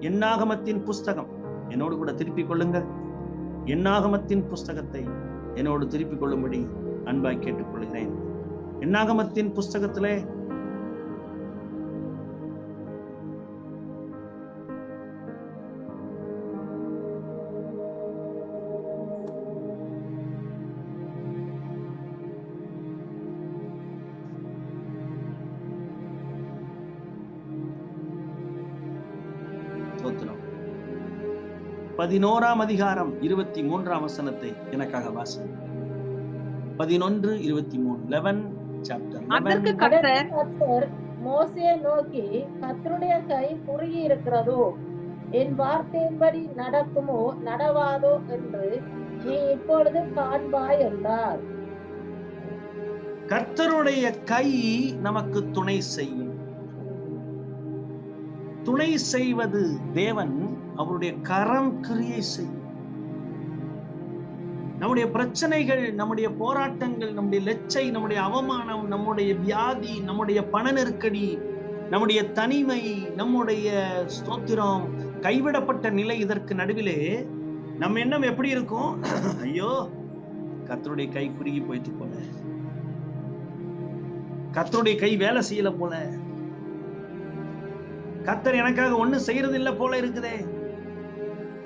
என்னாகமத்தின் புஸ்தகம் என்னோடு கூட திருப்பிக் கொள்ளுங்கள். என்னாகமத்தின் புஸ்தகத்தை என்னோடு திருப்பிக் கொள்ளும்படி அன்பாய் கேட்டுக்கொள்கிறேன். என்னாகமத்தின் புஸ்தகத்திலே ஸ்தோத்திரம். 11ஆம் அதிகாரம் 23ஆம் வசனத்தை எனக்காக வாசிங்க. 11:23. 11 chapter 11. கர்த்தர் மோசேயை நோக்கி, கர்த்தருடைய கை குறுகி இருக்கிறதோ, என் வார்த்தையின்படி நடக்குமோ நடவாதோ என்று நீ இப்பொழுது காண்பாய் என்றார். கர்த்தருடைய கை நமக்கு துணை செய்யும். துணை செய்வது தேவன். அவருடைய கரம் கிரியை செய்யும். நம்முடைய பிரச்சனைகள், நம்முடைய போராட்டங்கள், நம்முடைய லெச்சை, நம்முடைய அவமானம், நம்முடைய வியாதி, நம்முடைய பண நெருக்கடி, நம்முடைய தனிமை, நம்முடைய ஸ்தோத்திரம், கைவிடப்பட்ட நிலை, இதற்கு நடுவிலே நம்ம எண்ணம் எப்படி இருக்கும்? ஐயோ, கர்த்தருடைய கை குறுகி போயிட்டு போல, கர்த்தருடைய கை வேலை செய்யல போல, கர்த்தர் எனக்காக ஒண்ணு செய்யறது இல்ல போல இருக்குதே.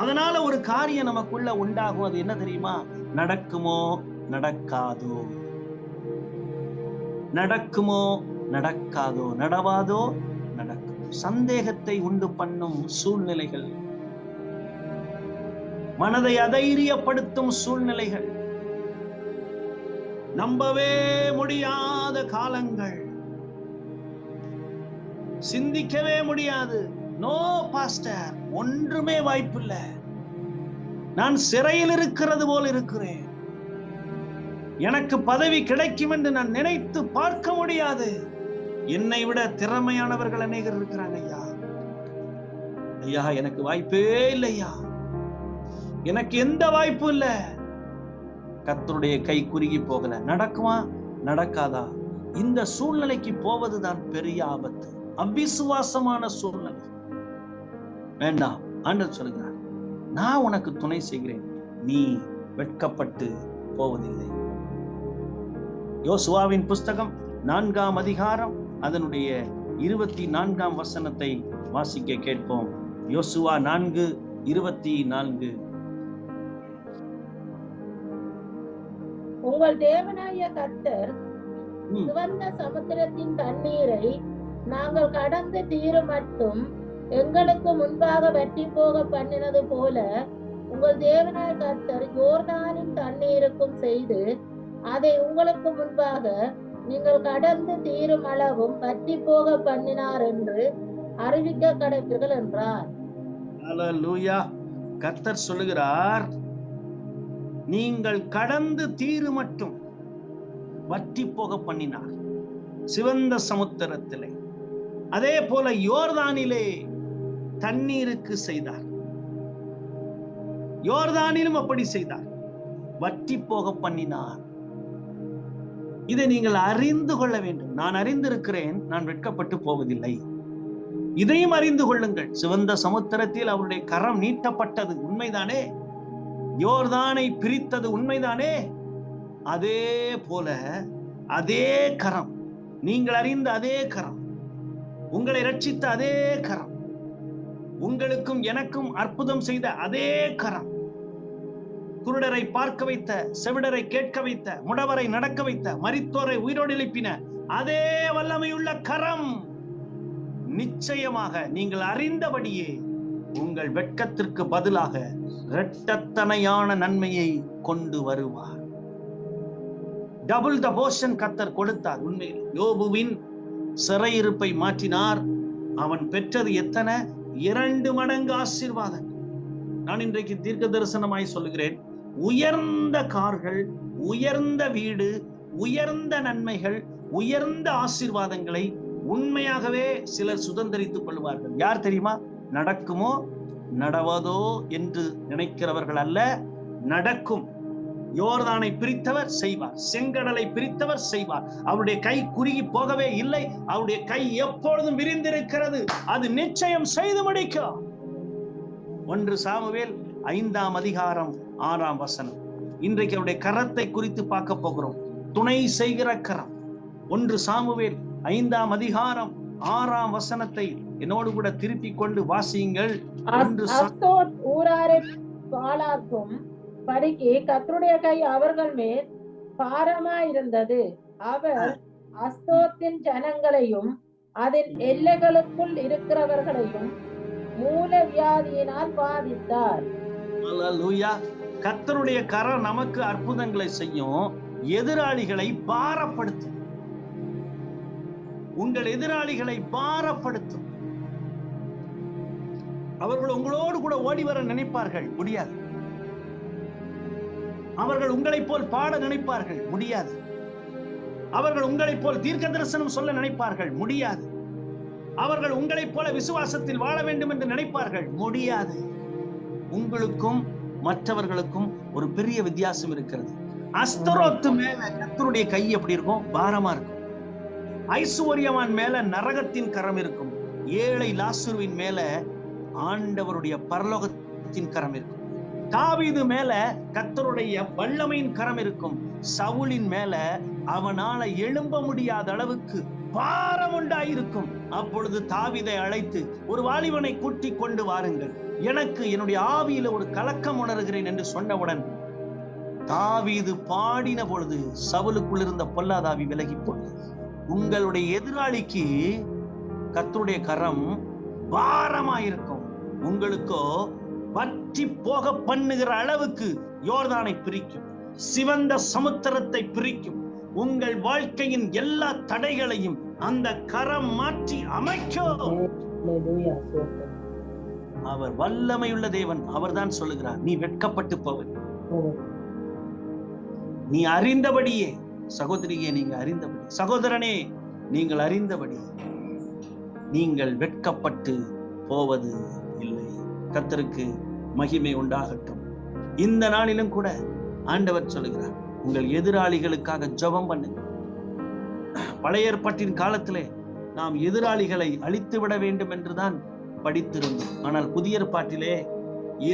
அதனால ஒரு காரியம் நமக்குள்ள உண்டாகும். அது என்ன தெரியுமா? நடக்குமோ நடக்காதோ, நடக்குமோ நடக்காதோ, நடவாதோ நடக்கும். சந்தேகத்தை உண்டு பண்ணும் சூழ்நிலைகள், மனதை அதைரியப்படுத்தும் சூழ்நிலைகள், நம்பவே முடியாத காலங்கள், சிந்திக்கவே முடியாது. நோ பாஸ்டர், ஒன்றுமே வாய்ப்பில்லை, நான் சிறையில் இருக்கிறது போல் இருக்கிறேன், எனக்கு பதவி கிடைக்கும் என்று நான் நினைத்து பார்க்க முடியாது, என்னை விட திறமையானவர்கள் அநேகர் இருக்கிறாங்க ஐயா, ஐயா எனக்கு வாய்ப்பே இல்லையா, எனக்கு எந்த வாய்ப்பும் இல்லை. கர்த்தருடைய கை குறுகி போகல. நடக்குமா நடக்காதா? இந்த சூழ்நிலைக்கு போவதுதான் பெரிய ஆபத்து. அவிசுவாசமான சூழ்நிலை வேண்டாம். ஆண்டவர் சொல்கிறார், நான் உனக்கு துணை செய்கிறேன், நீ வெட்கப்பட்டு போவதில்லை. யோசுவாவின் புஸ்தகம் 4ஆம் அதிகாரம் அதனுடைய 24ஆம் வசனத்தை வாசிக்க கேட்போம். யோசுவா 4:24. உங்கள் தேவனாகிய கர்த்தர் சிவந்த சமுத்திரத்தின் தண்ணீரை நாங்கள் கடந்து தீரும் மட்டும் எங்களுக்கு முன்பாக வற்றி போக பண்ணினது போல உங்கள் தேவனாகிய கர்த்தர் யோர்தானின் தண்ணீருக்கும் செய்து அதை உங்களுக்கு முன்பாக நீங்கள் கடந்து தீரும் அளவும் வற்றி போக பண்ணினார் என்று அறிவிக்க கடப்பீர்கள் என்றார். அல்லேலூயா. கர்த்தர் சொல்லுகிறார், நீங்கள் கடந்து தீரு மட்டும் வற்றி போக பண்ணினார் சிவந்த சமுத்திரத்திலே. அதே போல யோர்தானிலே தண்ணீருக்கு செய்தார். யோர்தானிலும் அப்படி செய்தார், வற்றி போக பண்ணினார். இதை நீங்கள் அறிந்து கொள்ள வேண்டும். நான் அறிந்திருக்கிறேன், நான் வெட்கப்பட்டு போவதில்லை. இதையும் அறிந்து கொள்ளுங்கள். சிவந்த சமுத்திரத்தில் அவருடைய கரம் நீட்டப்பட்டது உண்மைதானே? யோர்தானை பிரித்தது உண்மைதானே? அதே போல அதே கரம், நீங்கள் அறிந்த அதே கரம், உங்களை ரட்சித்த அதே கரம், உங்களுக்கும் எனக்கும் அற்புதம் செய்த அதே கரம், குருடரை பார்க்க வைத்த, செவிடரை கேட்க வைத்த, முடவரை நடக்க வைத்த, மரித்தோரை உயிரோடு எழுப்பின அதே வல்லமையுள்ள கரம் நிச்சயமாக நீங்கள் அறிந்தபடியே உங்கள் வெட்கத்திற்கு பதிலாக இரட்டத்தனையான நன்மையை கொண்டு வருவார். டபுள் த போர்ஷன் கர்த்தர் கொடுத்தார். உண்மையில் யோபுவின் சிறையிருப்பை மாற்றினார். அவன் பெற்றது எத்தனை? 2 மடங்கு ஆசீர்வாதம். நான் இன்றைக்கு தீர்க்க தரிசனமாய் சொல்லுகிறேன், உயர்ந்த கார்கள், உயர்ந்த வீடு, உயர்ந்த நன்மைகள், உயர்ந்த ஆசீர்வாதங்களை உண்மையாகவே சிலர் சுதந்திரித்துக் கொள்வார்கள். யார் தெரியுமா? நடக்குமோ நடவதோ என்று நினைக்கிறவர்கள் அல்ல, நடக்கும். யோர்தானை பிரித்தவர் செய்வார், செங்கடலை பிரித்தவர் செய்வார். அவருடைய கை குறுகி போகவே இல்லை, அவருடைய கை எப்பொழுதும் விரிந்திருக்கிறது. அது நிச்சயம் செய்து முடிக்கும். 1 சாமுவேல் 5ஆம் அதிகாரம் 6ஆம் வசனம். இன்றைக்கு அவருடைய கரத்தை குறித்து பார்க்க போகிறோம். துணை செய்கிற கரம். 1 சாமுவேல் 5ஆம் அதிகாரம் 6ஆம் வசனத்தை என்னோடு கூட திருப்பி கொண்டு வாசியுங்கள். ஊராரை பாழாக்கும் படிக்கு கர்த்தருடைய கை அவர்கள் மேல் பாரமாயிருந்தது. அவர் அஸ்தோத்தின் ஜனங்களையும் அதன் எல்லைகளுக்குள் இருக்கிறவர்களையும் மூல வியாதியினால் பாதித்தார். கர்த்தருடைய கரம் நமக்கு அற்புதங்களை செய்யும், எதிராளிகளை பாரப்படுத்தும். உங்கள் எதிராளிகளை பாரப்படுத்தும். அவர்கள் உங்களோடு கூட ஓடி வர நினைப்பார்கள், முடியாது. அவர்கள் உங்களை போல் பாட நினைப்பார்கள், முடியாது. அவர்கள் உங்களை போல் தீர்க்க தரிசனம் சொல்ல நினைப்பார்கள், முடியாது. அவர்கள் உங்களை போல விசுவாசத்தில் வாழ வேண்டும் என்று நினைப்பார்கள், முடியாது. உங்களுக்கும் மற்றவர்களுக்கும் ஒரு பெரிய வித்தியாசம் இருக்கிறது. அஸ்தரோத்து மேல கர்த்தருடைய கை எப்படி இருக்கும்? பாரமா இருக்கும். ஐசுவரியவான் மேல நரகத்தின் கரம் இருக்கும். ஏழை லாசருவின் மேல ஆண்டவருடைய பரலோகத்தின் கரம் இருக்கும். தாவீது மேல கர்த்தருடைய வல்லமையின் கரம் இருக்கும். சவுலின் மேல அவனால எழும்ப முடியாத அளவுக்கு பாரம் உண்டாயிருக்கும். அப்பொழுது தாவீதை அழைத்து, ஒரு வாலிபனை கூட்டி கொண்டு வாருங்கள், எனக்கு என்னுடைய ஆவியில ஒரு கலக்கம் உணர்கிறேன் என்று சொன்னவுடன் தாவீது பாடின பொழுது சவுலுக்குள் இருந்த பொல்லாதாவி விலகி போனது. உங்களுடைய எதிராளிக்கு கர்த்தருடைய கரம் பாரமாயிருக்கும். உங்களுக்கோ வற்றி போக பண்ணுகிற அளவுக்கு யோர்தானை பிரிக்கும், சிவந்த சமுத்திரத்தை பிரிக்கும். உங்கள் வாழ்க்கையின் எல்லா தடைகளையும் அந்த கரம் மாற்றி அமைக்கும். அவர் வல்லமையுள்ள தேவன். அவர்தான் சொல்லுகிறார், நீ வெட்கப்பட்டு போவது. நீ அறிந்தபடியே, சகோதரியே நீங்க அறிந்தபடி, சகோதரனே நீங்கள் அறிந்தபடி நீங்கள் வெட்கப்பட்டு போவது இல்லை. கர்த்தருக்கு மகிமை உண்டாகட்டும். இந்த நாளிலும் கூட ஆண்டவர் சொல்லுகிறார், உங்கள் எதிராளிகளுக்காக ஜெபம் பண்ணுங்க. பழைய ஏற்பாட்டின் காலத்திலே நாம் எதிராளிகளை அழித்து விட வேண்டும் என்றுதான் படித்திருந்தோம். ஆனால் புதிய ஏற்பாட்டிலே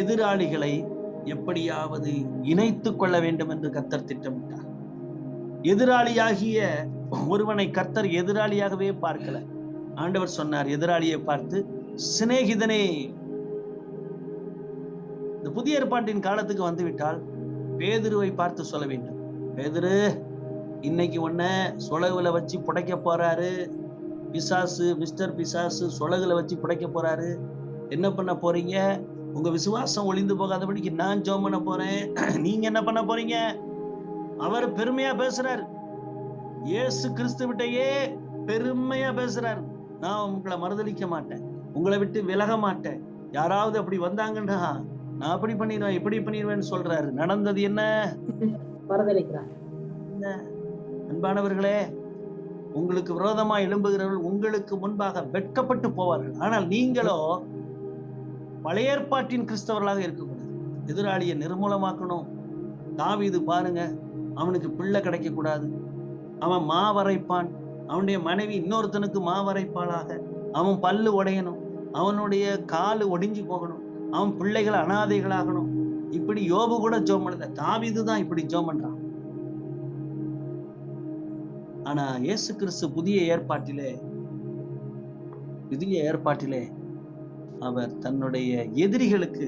எதிராளிகளை எப்படியாவது இணைத்துக் கொள்ள வேண்டும் என்று கர்த்தர் திட்டமிட்டார். எதிராளியாகிய ஒருவனை கர்த்தர் எதிராளியாகவே பார்க்கல. ஆண்டவர் சொன்னார், எதிராளியை பார்த்து சிநேகிதனே. இந்த புதிய ஏற்பாட்டின் காலத்துக்கு வந்துவிட்டால் பேதுருவை பார்த்து சொல்ல வேண்டும், பேதுரு இன்னைக்கு உன்ன சொலகுல வச்சு புடைக்க போறாரு பிசாசு, மிஸ்டர் பிசாசு சொலகுல வச்சு புடைக்க போறாரு. என்ன பண்ண போறீங்க? உங்க விசுவாசம் ஒளிந்து போகாதபடிக்கு நான் ஜெபம் பண்ண போறேன். நீங்க என்ன பண்ண போறீங்க? அவர் பெருமையா பேசுறாரு. இயேசு கிறிஸ்துவிட்டையே பெருமையா பேசுறாரு. நான் உங்களை மறுதலிக்க மாட்டேன், உங்களை விட்டு விலக மாட்டேன். யாராவது அப்படி வந்தாங்கன்னா நான் அப்படி பண்ணிடுவேன், இப்படி பண்ணிடுவேன்னு சொல்றாரு. நடந்தது என்ன? மறுதலிக்கிறார். அன்பானவர்களே, உங்களுக்கு விரோதமா எழும்புகிறவர்கள் உங்களுக்கு முன்பாக வெட்கப்பட்டு போவார்கள். ஆனால் நீங்களோ பழைய ஏற்பாட்டின் கிறிஸ்தவர்களாக இருக்கக்கூடாது. எதிராளியை நிர்மூலமாக்கணும். தாவீது பாருங்க, அவனுக்கு பிள்ளை கிடைக்க கூடாது, அவன் மாவரைப்பான், அவனுடைய மனைவி இன்னொருத்தனுக்கு மாவரைப்பாளாக, அவன் பல்லு உடையணும், அவனுடைய காலு ஒடிஞ்சு போகணும், அவன் பிள்ளைகள் அனாதைகளாகணும். இப்படி யோபு கூட ஜெபம் பண்ணல, தாவீதுதான் இப்படி ஜெபம் பண்றான். ஆனா இயேசு கிறிஸ்து புதிய ஏற்பாட்டிலே அவர் தன்னுடைய எதிரிகளுக்கு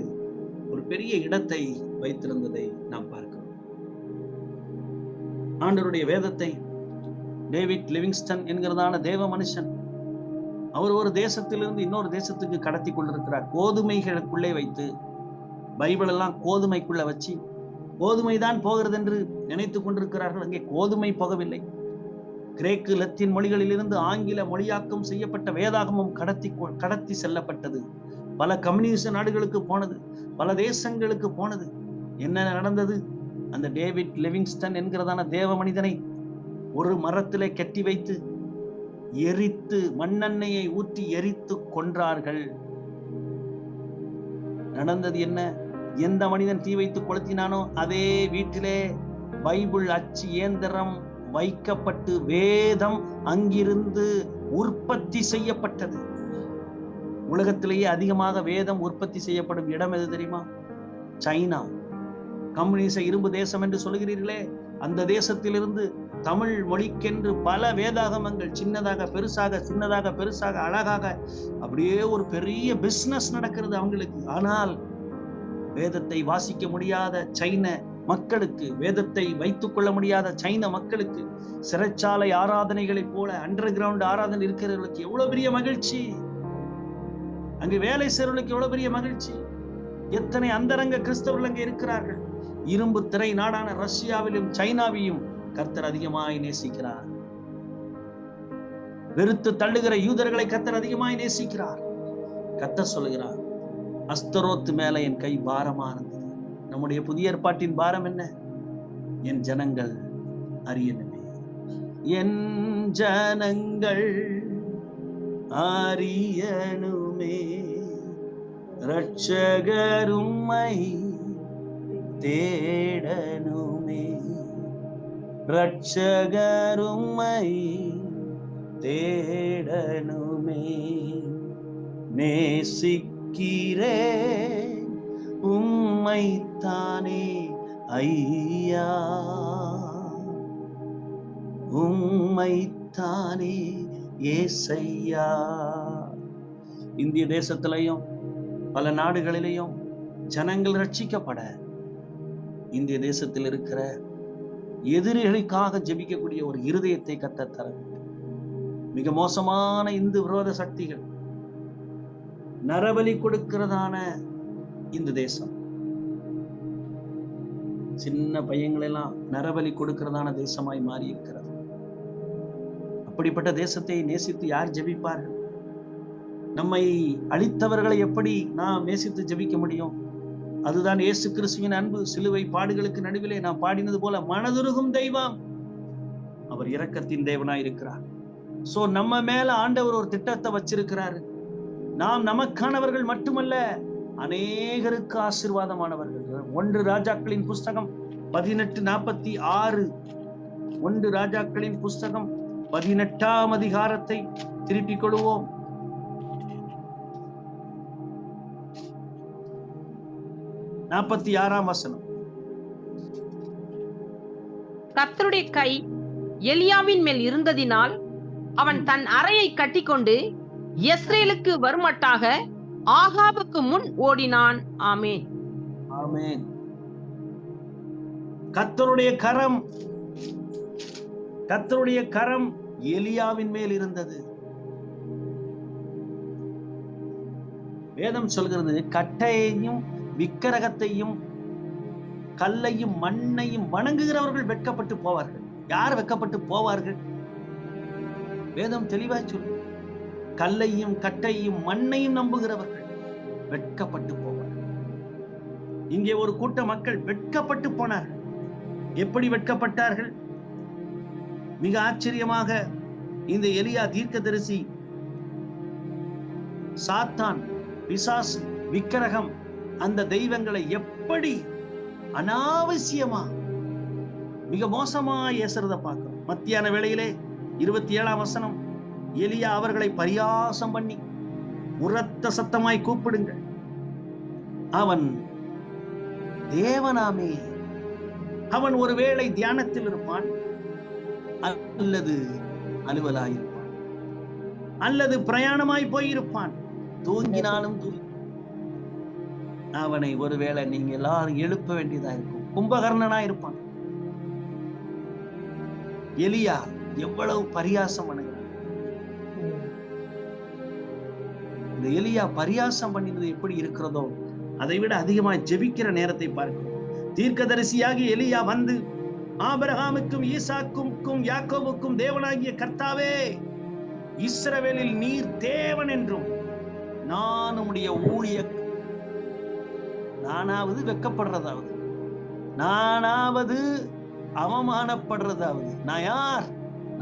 ஒரு பெரிய இடத்தை வைத்திருந்ததை நாம் பார்க்கிறோம். ஆண்டவருடைய வேதத்தை டேவிட் லிவிங்ஸ்டன் என்கிறதான தேவ மனுஷன், அவர் ஒரு தேசத்திலிருந்து இன்னொரு தேசத்துக்கு கடத்தி கொண்டிருக்கிறார். கோதுமைகளுக்குள்ளே வைத்து, பைபிள் எல்லாம் கோதுமைக்குள்ள வச்சு கோதுமைதான் போகிறது என்று நினைத்துக் கொண்டிருக்கிறார்கள். அங்கே கோதுமை போகவில்லை. கிரேக்கு லத்தீன் மொழிகளிலிருந்து ஆங்கில மொழியாக்கம் செய்யப்பட்ட வேதாகமம் கடத்தி செல்லப்பட்டது. பல கம்யூனிஸ்ட் நாடுகளுக்கு போனது, பல தேசங்களுக்கு போனது. என்ன நடந்தது? அந்த டேவிட் லிவிங்ஸ்டன் என்கிறதான தேவ மனிதனை ஒரு மரத்திலே கட்டி வைத்து எரித்து, மண்ணெண்ணெயை ஊற்றி எரித்து கொன்றார்கள். நடந்தது என்ன? எந்த மனிதன் தீ வைத்து கொளுத்தினானோ அதே வீட்டிலே பைபிள் அச்சு இயந்திரம் வைக்கப்பட்டு வேதம் அங்கிருந்து உற்பத்தி செய்யப்பட்டது. உலகத்திலேயே அதிகமாக வேதம் உற்பத்தி செய்யப்படும் இடம் எது தெரியுமா? சைனா. கம்யூனிச இரும்பு தேசம் என்று சொல்கிறீர்களே, அந்த தேசத்திலிருந்து தமிழ் மொழிக்கென்று பல வேதாகமங்கள் சின்னதாக பெருசாக, சின்னதாக பெருசாக, அழகாக, அப்படியே ஒரு பெரிய பிசினஸ் நடக்கிறது அவங்களுக்கு. ஆனால் வேதத்தை வாசிக்க முடியாத சைன மக்களுக்கு, வேதத்தை வைத்துக் கொள்ள முடியாத சைன மக்களுக்கு, சிறைச்சாலை ஆராதனைகளை போல அண்டர் கிரவுண்ட் ஆராதனை இருக்கிறவர்களுக்கு எவ்வளவு பெரிய மகிழ்ச்சி, அங்கு வேலை செய்வர்களுக்கு எவ்வளவு பெரிய மகிழ்ச்சி. எத்தனை அந்தரங்க கிறிஸ்தவர்கள் அங்கே இருக்கிறார்கள். இரும்பு திரை நாடான ரஷ்யாவிலும் சைனாவையும் கர்த்தர் அதிகமாய் நேசிக்கிறார். வெறுத்து தள்ளுகிற யூதர்களை கர்த்தர் அதிகமாய் நேசிக்கிறார். கர்த்தர் சொல்லுகிறார், அஸ்தரோத்து மேல என் கை பாரமானது. நம்முடைய புதிய ஏற்பாட்டின் பாரம் என்ன? என் ஜனங்கள் அறியணுமே, என் ஜனங்கள் அறியணுமே, ரட்சகரும்மை தேடணுமே, ரட்சகரும்மை தேடணுமே, நேசிக்கிறே உம்மைத்தானே ஐயா, உம்மைத்தானே ஏசையா. இந்திய தேசத்திலையும் பல நாடுகளிலேயும் ஜனங்கள் ரட்சிக்கப்பட இந்திய தேசத்தில் இருக்கிற எதிரிகளுக்காக ஜெபிக்கக்கூடிய ஒரு இருதயத்தை கர்த்தர் தர வேண்டும். மிக மோசமான இந்து விரோத சக்திகள் நரபலி கொடுக்கிறதான இந்த தேசம், சின்ன பையங்களெல்லாம் நரபலி கொடுக்கிறதான தேசமாய் மாறி இருக்கிறது. அப்படிப்பட்ட தேசத்தை நேசித்து யார் ஜெபிப்பார்கள்? நம்மை அழித்தவர்களை எப்படி நாம் நேசித்து ஜெபிக்க முடியும்? அதுதான் இயேசு கிறிஸ்துவின் அன்பு. சிலுவை பாடுகளுக்கு நடுவிலே நாம் பாடினது போல, மனதுருகும் தெய்வம், அவர் இரக்கத்தின் தேவனாய் இருக்கிறார். சோ நம்ம மேல ஆண்டவர் ஒரு திட்டத்தை வச்சிருக்கிறாரு. நாம் நமக்கானவர்கள் மட்டுமல்ல, அநேகருக்கு ஆசீர்வாதமானவர்கள். 1 ராஜாக்களின் புஸ்தகம் 18:46, 1 ராஜாக்களின் புஸ்தகம் 18ஆம் அதிகாரத்தை திருப்பிக் கொள்வோம். வசனம். கர்த்தருடைய கை எலியாவின் மேல் இருந்ததினால் அவன் தன் அறையை கட்டிக்கொண்டு யெஸ்ரேலுக்கு வருமட்டாக ஆகாபுக்கு முன் ஓடினான். ஆமென், ஆமென். கர்த்தருடைய கரம் எலியாவின் மேல் இருந்தது. வேதம் சொல்கிறது, கட்டையையும் விக்கிரகத்தையும் கல்லையும் மண்ணையும் வணங்குகிறவர்கள் வெட்கப்பட்டு போவார்கள். யார் வெட்கப்பட்டு போவார்கள்? வேதம் தெளிவாய் சொல்லு, கல்லையும் கட்டையும் மண்ணையும் நம்புகிறவர்கள் வெட்கப்பட்டு போவார்கள். இங்கே ஒரு கூட்ட மக்கள் வெட்கப்பட்டு போனார்கள். எப்படி வெட்கப்பட்டார்கள்? மிக ஆச்சரியமாக இந்த எலியா தீர்க்கதரிசி சாத்தான், பிசாசு, விக்கிரகம், அந்த தெய்வங்களை எப்படி அனாவசியமா மிக மோசமா ஏசுறத பார்க்கிறோம். மத்தியான வேளையிலே 27ஆம் வசனம், எலியா அவர்களை பரியாசம் பண்ணி உரத்த சத்தமாய் கூப்பிடுங்கள், அவன் தேவனாமே. அவன் ஒருவேளை தியானத்தில் இருப்பான், அல்லது அலுவலாயிருப்பான், அல்லது பிரயாணமாய் போயிருப்பான், தூங்கினாலும் அவனை ஒருவேளை நீங்க எல்லாரும் எழுப்ப வேண்டியதா இருக்கும். கும்பகர்ணனா இருப்பான். எலியா எவ்வளவு பரியாசம் பண்ணுகிறான். இந்த எலியா பரியாசம் பண்ணினது எப்படி இருக்கிறதோ அதை விட அதிகமா ஜெபிக்கிற நேரத்தை பார்க்கிறோம். தீர்க்கதரிசியாகி எலியா வந்து, ஆபிரகாமுக்கும் ஈசாக்குக்கும் யாக்கோபுக்கும் தேவனாகிய கர்த்தாவே, இஸ்ரவேலில் நீர் தேவன் என்றும் நான் உம்முடைய ஊழிய, நானாவது வெக்கப்படுறதாவது, நானாவது அவமானப்படுறதாவது, நான் யார்?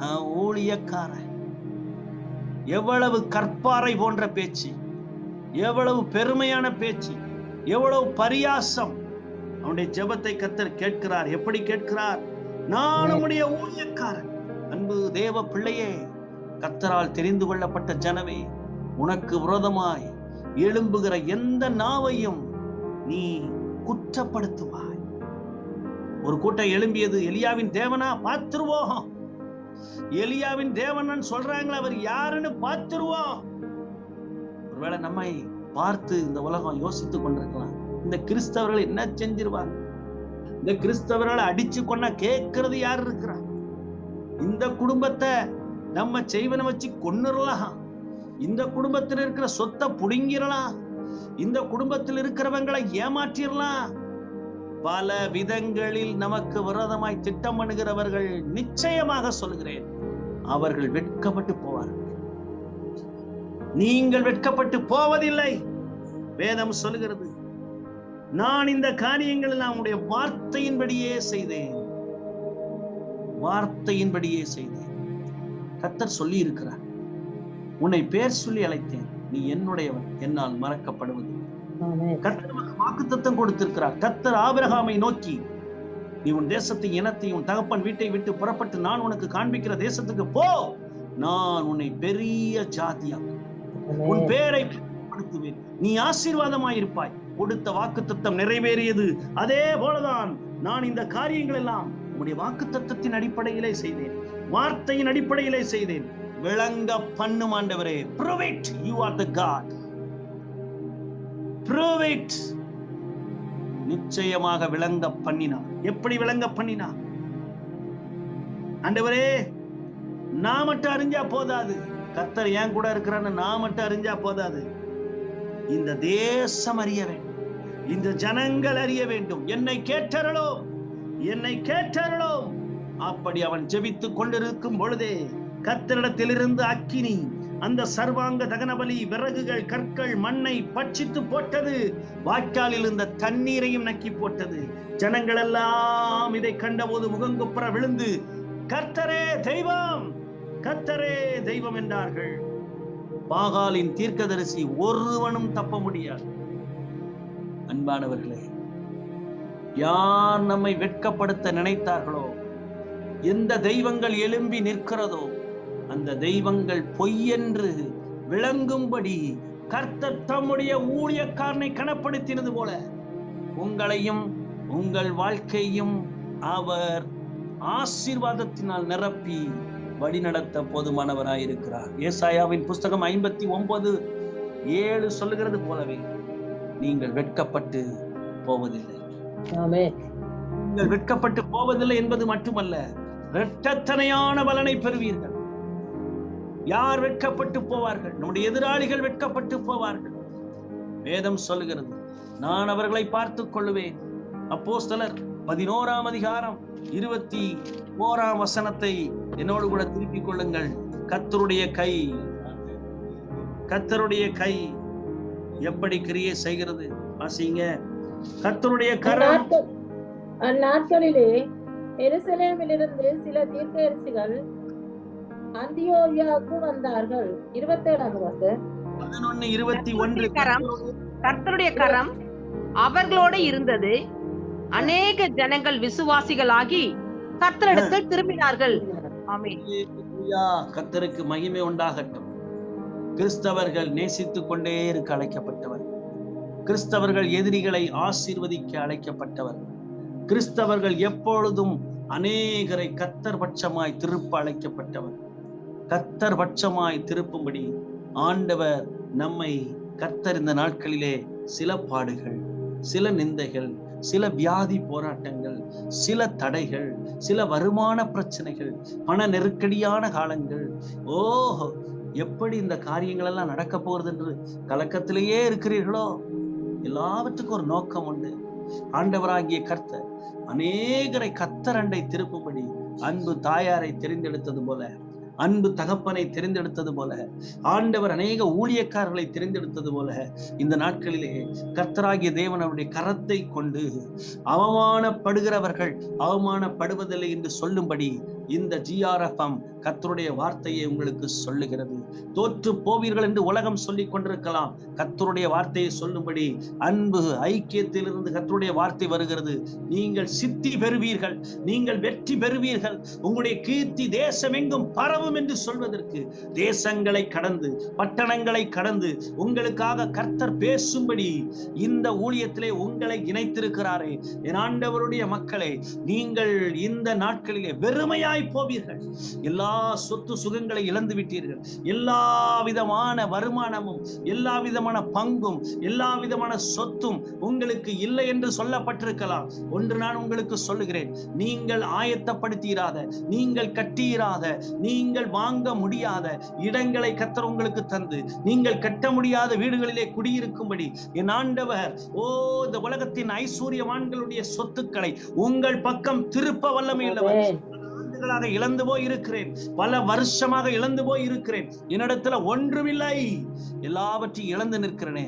நான் ஊழியக்காரன். எவ்வளவு கற்பாறை போன்ற பேச்சு, எவ்வளவு பெருமையான பேச்சு, எவ்வளவு பரியாசம். அவனுடைய ஜெபத்தை கர்த்தர் கேட்கிறார். எப்படி கேட்கிறார்? நான் உம்முடைய ஊழியக்காரன். அன்பு தேவ பிள்ளையே, கர்த்தரால் தெரிந்து கொள்ளப்பட்ட ஜனமே, உனக்கு விரோதமாய் எழும்புகிற எந்த நாவையும் நீ குற்றப்படுத்துவாய். ஒரு கூட்டம் எழும்பியது, எலியாவின் தேவனா பார்த்துருவோம், எலியாவின் தேவன் சொல்றாங்களா, அவர் யாருன்னு பார்த்துருவோம். ஒருவேளை நம்மை பார்த்து இந்த உலகம் யோசித்துக் கொண்டிருக்கலாம், இந்த கிறிஸ்தவர்கள் என்ன செஞ்சிருவாங்க, இந்த கிறிஸ்தவர்களை அடிச்சு கொண்டா கேட்கறது யாரு இருக்கிறா, இந்த குடும்பத்தை நம்ம செய்வனை வச்சு கொன்னுடலாம், இந்த குடும்பத்தில் இருக்கிற சொத்தை புடுங்கிடலாம், இந்த குடும்பத்தில் இருக்கிறவங்களை ஏமாற்றிடலாம். பல விதங்களில் நமக்கு விரோதமாய் திட்டம் பண்ணுகிறவர்கள், நிச்சயமாக சொல்கிறேன், அவர்கள் வெட்கப்பட்டு போவார்கள். நீங்கள் வெட்கப்பட்டு போவதில்லை. வேதம் சொல்லுகிறது, நான் இந்த காரியங்கள் எல்லாம் உடைய வார்த்தையின்படியே செய்தேன், வார்த்தையின்படியே செய்தேன். கர்த்தர் சொல்லி இருக்கிறார், உன்னை பேர் சொல்லி அழைத்தேன், நீ என்னுடையவன், என்னால் மறக்கப்படுவது. கர்த்தர் வாக்குத்தத்தம் கொடுத்திருக்கிறார். கர்த்தர் ஆபிரகாமை நோக்கி, நீ உன் தேசத்தை, இனத்தை, உன் தகப்பன் வீட்டை விட்டு புறப்பட்டு நான் உனக்கு காண்பிக்கிற தேசத்துக்கு போ, நான் உன்னை பெரிய ஜாதியாக, உன் பேரை படுத்துவேன், நீ ஆசீர்வாதமாயிருப்பாய். கொடுத்த வாக்குத்தத்தம் நிறைவேறியது. அதே போலதான் நான் இந்த காரியங்கள் எல்லாம் உன்னுடைய வாக்குத்தத்தத்தின் அடிப்படையிலே செய்தேன், வார்த்தையின் அடிப்படையிலே செய்தேன். விளங்க பண்ணும் ஆண்டவரே. Prove it, you are the God. Prove it. நிச்சயமாக விளங்க பண்ணினார். எப்படி விளங்க பண்ணினார்? ஆண்டவரே, நான் மட்டும் அறிஞ்சா போதாது, கர்த்தர் ஏன் கூட இருக்கிறான்னு நான் மட்டும் அறிஞ்சா போதாது, இந்த தேசம் அறிய வேண்டும், இந்த ஜனங்கள் அறிய வேண்டும், என்னை கேட்டறளோ, என்னை கேட்டறளோ. அப்படி அவன் ஜெபித்துக் கொண்டிருக்கும் பொழுதே கர்த்தரிடத்திலிருந்து அக்கினி அந்த சர்வாங்க தகனபலி, விறகுகள், கற்கள், மண்ணை பட்சித்து போட்டது. வாய்க்காலில் இருந்த தண்ணீரையும் நக்கி போட்டது. ஜனங்கள் எல்லாம் இதை கண்டபோது முகங்குப்புற விழுந்து, கர்த்தரே தெய்வம், கர்த்தரே தெய்வம் என்றார்கள். பாகாலின் தீர்க்கதரிசி ஒருவனும் தப்ப முடியாது. அன்பானவர்களே, யார் நம்மை வெட்கப்படுத்த நினைத்தார்களோ, எந்த தெய்வங்கள் எழும்பி நிற்கிறதோ, அந்த தெய்வங்கள் பொய்யென்று விளங்கும்படி கர்த்தர் தம்முடைய ஊழியக்காரனை கனப்படுத்தினது போல உங்களையும் உங்கள் வாழ்க்கையும் அவர் ஆசீர்வாதத்தினால் நிரப்பி வழிநடத்த போதுமானவராயிருக்கிறார். ஏசாயாவின் புஸ்தகம் 59:7 சொல்லுகிறது போலவே, நீங்கள் வெட்கப்பட்டு போவதில்லை. நீங்கள் வெட்கப்பட்டு போவதில்லை என்பது மட்டுமல்ல, இரட்டத்தனையான பலனை பெறுவீர்கள். யார் வெட்கப்பட்டு போவார்கள்? நம்முடைய எதிராளிகள் வெட்கப்பட்டு போவார்கள். வேதம் சொல்லுகிறது, நான் அவர்களை பார்த்துக் கொள்ளுவேன். அப்போஸ்தலர் 11ஆம் அதிகாரம் 21ஆம் வசனத்தை என்னோடு கூட திருப்பிக் கொள்ளுங்கள். கர்த்தருடைய கை, கர்த்தருடைய கை எப்படி கிரியை செய்கிறது வாசிங்க. கர்த்தருடைய கரம். அந்நாட்களிலே எருசலேமிலிருந்து சில தீர்க்கதரிசிகள் அந்தியோகியாவுக்கு வந்தார்கள். 27ஆம் வசனம். 11:21. கர்த்தருடைய கரம் அவர்களோடு இருந்தது. அநேக ஜனங்கள் விசுவாசிகளாகி கர்த்தரிடத்தில் திரும்பினார்கள். ஆமென். அல்லேலூயா. கர்த்தருக்கு மகிமை உண்டாகட்டும். கிறிஸ்தவர்கள் நேசித்துக் கொண்டே இருக்க அழைக்கப்பட்டவர். கிறிஸ்தவர்கள் எதிரிகளை ஆசீர்வதிக்க அழைக்கப்பட்டவர். கிறிஸ்தவர்கள் எப்பொழுதும் அநேகரை கர்த்தர் பட்சமாய் திருப்ப அழைக்கப்பட்டவர். கர்த்தர் பட்சமாய் திருப்பும்படி ஆண்டவர் நம்மை கர்த்தர் இந்த நாட்களிலே சில பாடுகள், சில நிந்தைகள், சில வியாதி போராட்டங்கள், சில தடைகள், சில வருமான பிரச்சனைகள், பண நெருக்கடியான காலங்கள், எப்படி இந்த காரியங்கள் எல்லாம் நடக்க போகிறது என்று கலக்கத்திலேயே இருக்கிறீர்களோ, எல்லாவற்றுக்கும் ஒரு நோக்கம் உண்டு. ஆண்டவராகிய கர்த்தர் அநேகரை கர்த்தர் அண்டை திருப்பும்படி அன்பு தாயாரை தெரிந்தெடுத்தது போல, அன்பு தகப்பனை தெரிந்தெடுத்தது போல, ஆண்டவர் அநேக ஊழியக்காரர்களை தெரிந்தெடுத்தது போல, இந்த நாட்களிலே கர்த்தராகிய தேவன் அவருடைய கரத்தை கொண்டு அவமானப்படுகிறவர்கள் அவமானப்படுவதில்லை என்று சொல்லும்படி இந்த GRFM கர்த்தருடைய வார்த்தையை உங்களுக்கு சொல்லுகிறது. தோற்று போவீர்கள் என்று உலகம் சொல்லிக் கொண்டிருக்கலாம். கர்த்தருடைய வார்த்தையை சொல்லும்படி அன்பு ஐக்கியத்திலிருந்து கர்த்தருடைய வார்த்தை வருகிறது. நீங்கள் சித்தி பெறுவீர்கள், நீங்கள் வெற்றி பெறுவீர்கள், உங்களுடைய கீர்த்தி தேசமெங்கும் பரவும் என்று சொல்வதற்கு தேசங்களை கடந்து பட்டணங்களை கடந்து உங்களுக்காக கர்த்தர் பேசும்படி இந்த ஊழியத்திலே உங்களை இணைத்திருக்கிறாரே. என் ஆண்டவருடைய மக்களே, நீங்கள் இந்த நாட்களிலே வெறுமையாய் போவீர்கள். எல்லா சொத்து சுகங்களை இழந்து விட்டீர்கள். எல்லா விதமான வருமானமும், எல்லா விதமான பங்கும், எல்லா விதமான சொத்தும் உங்களுக்கு இல்லை என்று சொல்லப்பட்டிருக்கலாம். ஒன்று நான் உங்களுக்கு சொல்லுகிறேன், நீங்கள் ஆயத்தப்படுத்தியிராத, நீங்கள் கட்டியிராத, நீங்கள் வாங்க முடியாத இடங்களை கர்த்தர் உங்களுக்கு தந்து நீங்கள் கட்ட முடியாத வீடுகளிலே குடியிருக்கும்படி என் ஆண்டவர் இந்த உலகத்தின் ஐஸ்வர்யவான்களுடைய சொத்துக்களை உங்கள் பக்கம் திருப்ப வல்லமையுள்ளவர். இழந்து போய் இருக்கிறேன், பல வருஷமாக இழந்து போய் இருக்கிறேன், என்னிடத்துல ஒன்றுமில்லை, எல்லாவற்றையும் இழந்து நிற்கிறேனே.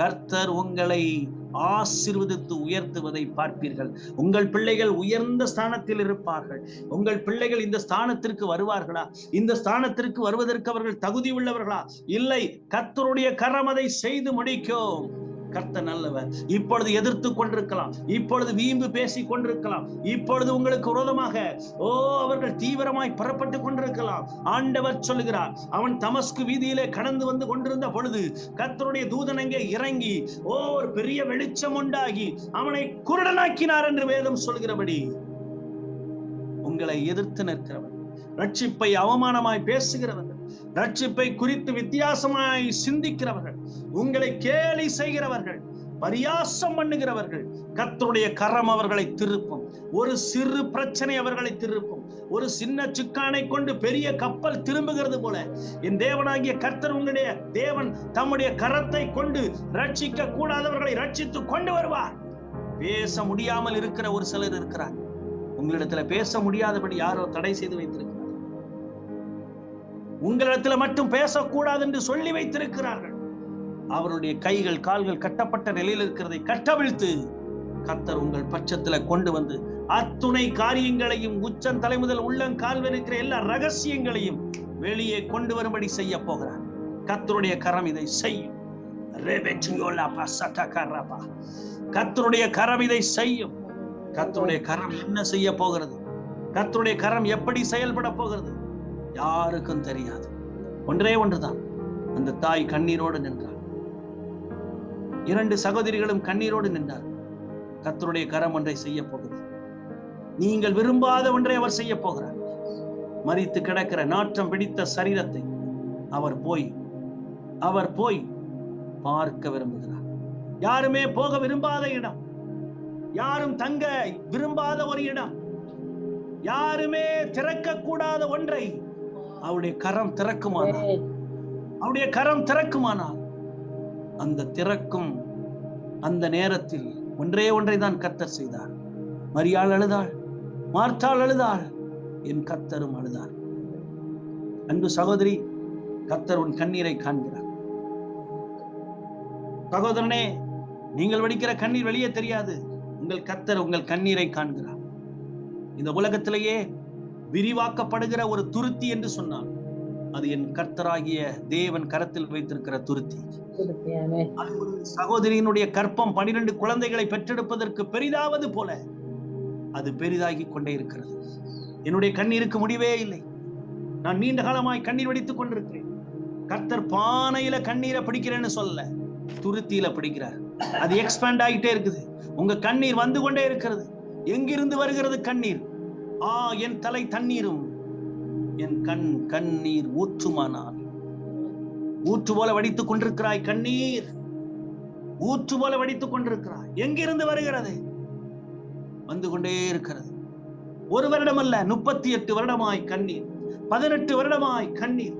கர்த்தர் உங்களை ஆசீர்வதித்து உயர்த்துவதை பார்ப்பீர்கள். உங்கள் பிள்ளைகள் உயர்ந்த ஸ்தானத்தில் இருப்பார்கள். உங்கள் பிள்ளைகள் இந்த ஸ்தானத்திற்கு வருவார்களா? இந்த ஸ்தானத்திற்கு வருவதற்கு அவர்கள் தகுதி உள்ளவர்களா? இல்லை, கர்த்தருடைய கரம் அதை செய்து முடிக்கும். கர்த்தர் நல்லவர். இப்பொழுது எதிர்த்து கொண்டிருக்கலாம், இப்பொழுது வீம்பு பேசி கொண்டிருக்கலாம், இப்பொழுது உங்களுக்கு விரோதமாக அவர்கள் தீவிரமாய் புறப்பட்டு கொண்டிருக்கலாம். ஆண்டவர் சொல்லுகிறார், அவன் தமஸ்கு வீதியிலே கடந்து வந்து கொண்டிருந்த பொழுது கர்த்தருடைய தூதன் அங்கே இறங்கி ஒரு பெரிய வெளிச்சம் உண்டாகி அவனை குருடனாக்கினார் என்று வேதம் சொல்கிறபடி உங்களை எதிர்த்து நிற்கிறவன், ரட்சிப்பை அவமானமாய் பேசுகிறவர்கள், ரட்சிப்பை குறித்து வித்தியாசமாய் சிந்திக்கிறவர்கள், உங்களை கேலி செய்கிறவர்கள், பரியாசம் பண்ணுகிறவர்கள், கர்த்தருடைய கரம் அவர்களை திருப்பும். ஒரு சிறு பிரச்சனை அவர்களை திருப்பும். ஒரு சின்ன சிக்கானை கொண்டு பெரிய கப்பல் திரும்புகிறது போல என் தேவனாகிய கர்த்தர், உங்களுடைய தேவன் தம்முடைய கரத்தை கொண்டு ரட்சிக்க கூடாதவர்களை ரட்சித்து கொண்டு வருவார். பேச முடியாமல் இருக்கிற ஒரு சிலர் இருக்கிறார். உங்களிடத்துல பேச முடியாதபடி யாரோ தடை செய்து வைத்திருக்கிறார். உங்களிடத்துல மட்டும் பேசக்கூடாது என்று சொல்லி வைத்திருக்கிறார்கள். அவருடைய கைகள் கால்கள் கட்டப்பட்ட நிலையில் இருக்கிறதை கட்டவிழ்த்து கர்த்தர் உங்கள் பட்சத்துல கொண்டு வந்து அத்துணை காரியங்களையும் உச்சம் தலை முதல் உள்ளங்கால் இருக்கிற எல்லா ரகசியங்களையும் வெளியே கொண்டு வரும்படி செய்ய போகிறார். கர்த்தருடைய கரம் இதை செய்யும். கர்த்தருடைய கரம் இதை செய்யும். கர்த்தருடைய கரம் என்ன செய்ய போகிறது? கர்த்தருடைய கரம் எப்படி செயல்பட போகிறது? யாருக்கும் தெரியாது. ஒன்றே ஒன்றுதான், அந்த தாய் கண்ணீரோடு நின்றார். 2 சகோதரிகளும் கண்ணீரோடு நின்றார். கர்த்தருடைய கரம் ஒன்றை செய்ய போகிறது. நீங்கள் விரும்பாத ஒன்றை அவர் செய்ய போகிறார். மரித்து கிடக்கிற நாற்றம் பிடித்த சரீரத்தை அவர் போய் பார்க்க விரும்புகிறார். யாருமே போக விரும்பாத இடம், யாரும் தங்க விரும்பாத ஒரு இடம், யாருமே திறக்க கூடாத ஒன்றை அவருடைய கரம் திறக்குமானால் அந்த திறக்கும் அந்த நேரத்தில் ஒன்றே ஒன்றை தான் கர்த்தர் செய்தார். மரியாள் அழுதாள், மார்த்தாள் அழுதாள், என் கர்த்தரும் அழுதார். அன்பு சகோதரி, கர்த்தர் உன் கண்ணீரை காண்கிறார். சகோதரனே, நீங்கள் வடிக்கிற கண்ணீர் வெளியே தெரியாது. உங்கள் கர்த்தர் உங்கள் கண்ணீரை காண்கிறார். இந்த உலகத்திலேயே விரிவாக்கப்படுகிற ஒரு துருத்தி என்று சொன்னால் அது என் கர்த்தராகிய தேவன் கரத்தில் வைத்திருக்கிற துருத்தி. அது ஒரு சகோதரியினுடைய கற்பம் 12 குழந்தைகளை பெற்றெடுப்பதற்கு பெரிதாவது போல அது பெரிதாகி கொண்டே இருக்கிறது. என்னுடைய கண்ணீருக்கு முடிவே இல்லை. நான் நீண்ட காலமாய் கண்ணீர் வடித்துக் கொண்டிருக்கிறேன். கர்த்தர் பானையில கண்ணீரை பிடிக்கிறேன்னு சொல்ல, துருத்தியில பிடிக்கிறார். அது எக்ஸ்பேண்ட் ஆகிட்டே இருக்குது. உங்க கண்ணீர் வந்து கொண்டே இருக்கிறது. எங்கிருந்து வருகிறது கண்ணீர்? என் தலை தண்ணீரும் என் கண் கண்ணீர் ஊற்றுமானால். ஊற்று போல வடித்துக் கொண்டிருக்கிறாய் கண்ணீர், ஊற்று போல வடித்துக் கொண்டிருக்கிறாய். எங்கிருந்து வருகிறது? வந்து கொண்டே இருக்கிறது. 1 வருடம் அல்ல, 38 வருடமாய் கண்ணீர், 18 வருடமாய் கண்ணீர்,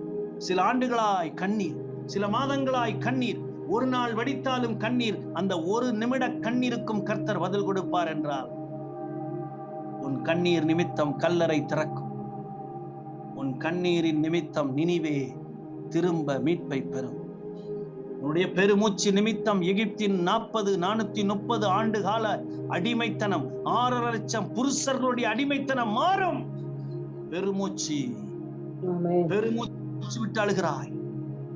சில ஆண்டுகளாய் கண்ணீர், சில மாதங்களாய் கண்ணீர். ஒரு நாள் வடித்தாலும் கண்ணீர். அந்த 1 நிமிட கண்ணீருக்கும் கர்த்தர் பதில் கொடுப்பார் என்றால், உன் கண்ணீர் நிமித்தம் கல்லறை திறக்கும். உன் கண்ணீரின் நிமித்தம் நினிவே திரும்ப மீட்பை பெறும். உன்னுடைய பெருமூச்சு நிமித்தம் எகிப்தின் 430 ஆண்டு கால அடிமைத்தனம், 6.5 லட்சம் புருஷர்களுடைய அடிமைத்தனம் மாறும். பெருமூச்சு விட்டு அழுகிறாய்,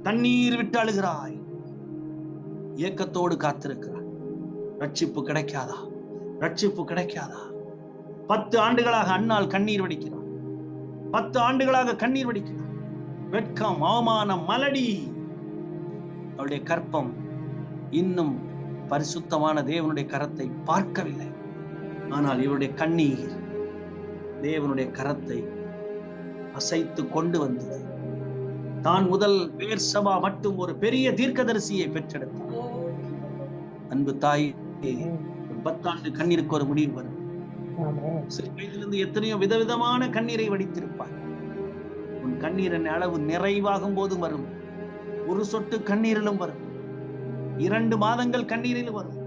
தண்ணீர் விட்டு அழுகிறாய், ஏக்கத்தோடு காத்திருக்கிறாய். ரட்சிப்பு கிடைக்காதா? ரட்சிப்பு கிடைக்காதா? 10 ஆண்டுகளாக அண்ணால் கண்ணீர் வடிக்கிறார். 10 ஆண்டுகளாக கண்ணீர் வடிக்கிறார். வெட்கம், அவமானம், மலடி. அவருடைய கற்பம் இன்னும் பரிசுத்தமான தேவனுடைய கரத்தை பார்க்கவில்லை. ஆனால் இவருடைய கண்ணீர் தேவனுடைய கரத்தை அசைத்து கொண்டு வந்தது. தான் முதல் பேர்சபா மட்டும் ஒரு பெரிய தீர்க்கதரிசியை பெற்றெடுத்தார். அன்பு தாய், 10 ஆண்டு கண்ணீருக்கு ஒரு முடிவு வரும். சிறு வயதிலிருந்து எத்தனையோ விதவிதமான கண்ணீரை வடித்திருப்பார். உன் கண்ணீரின் அளவு நிறைவாகும் போதும் வரும். 1 சொட்டு கண்ணீரிலும் வரும். 2 மாதங்கள் கண்ணீரிலும் வரும்.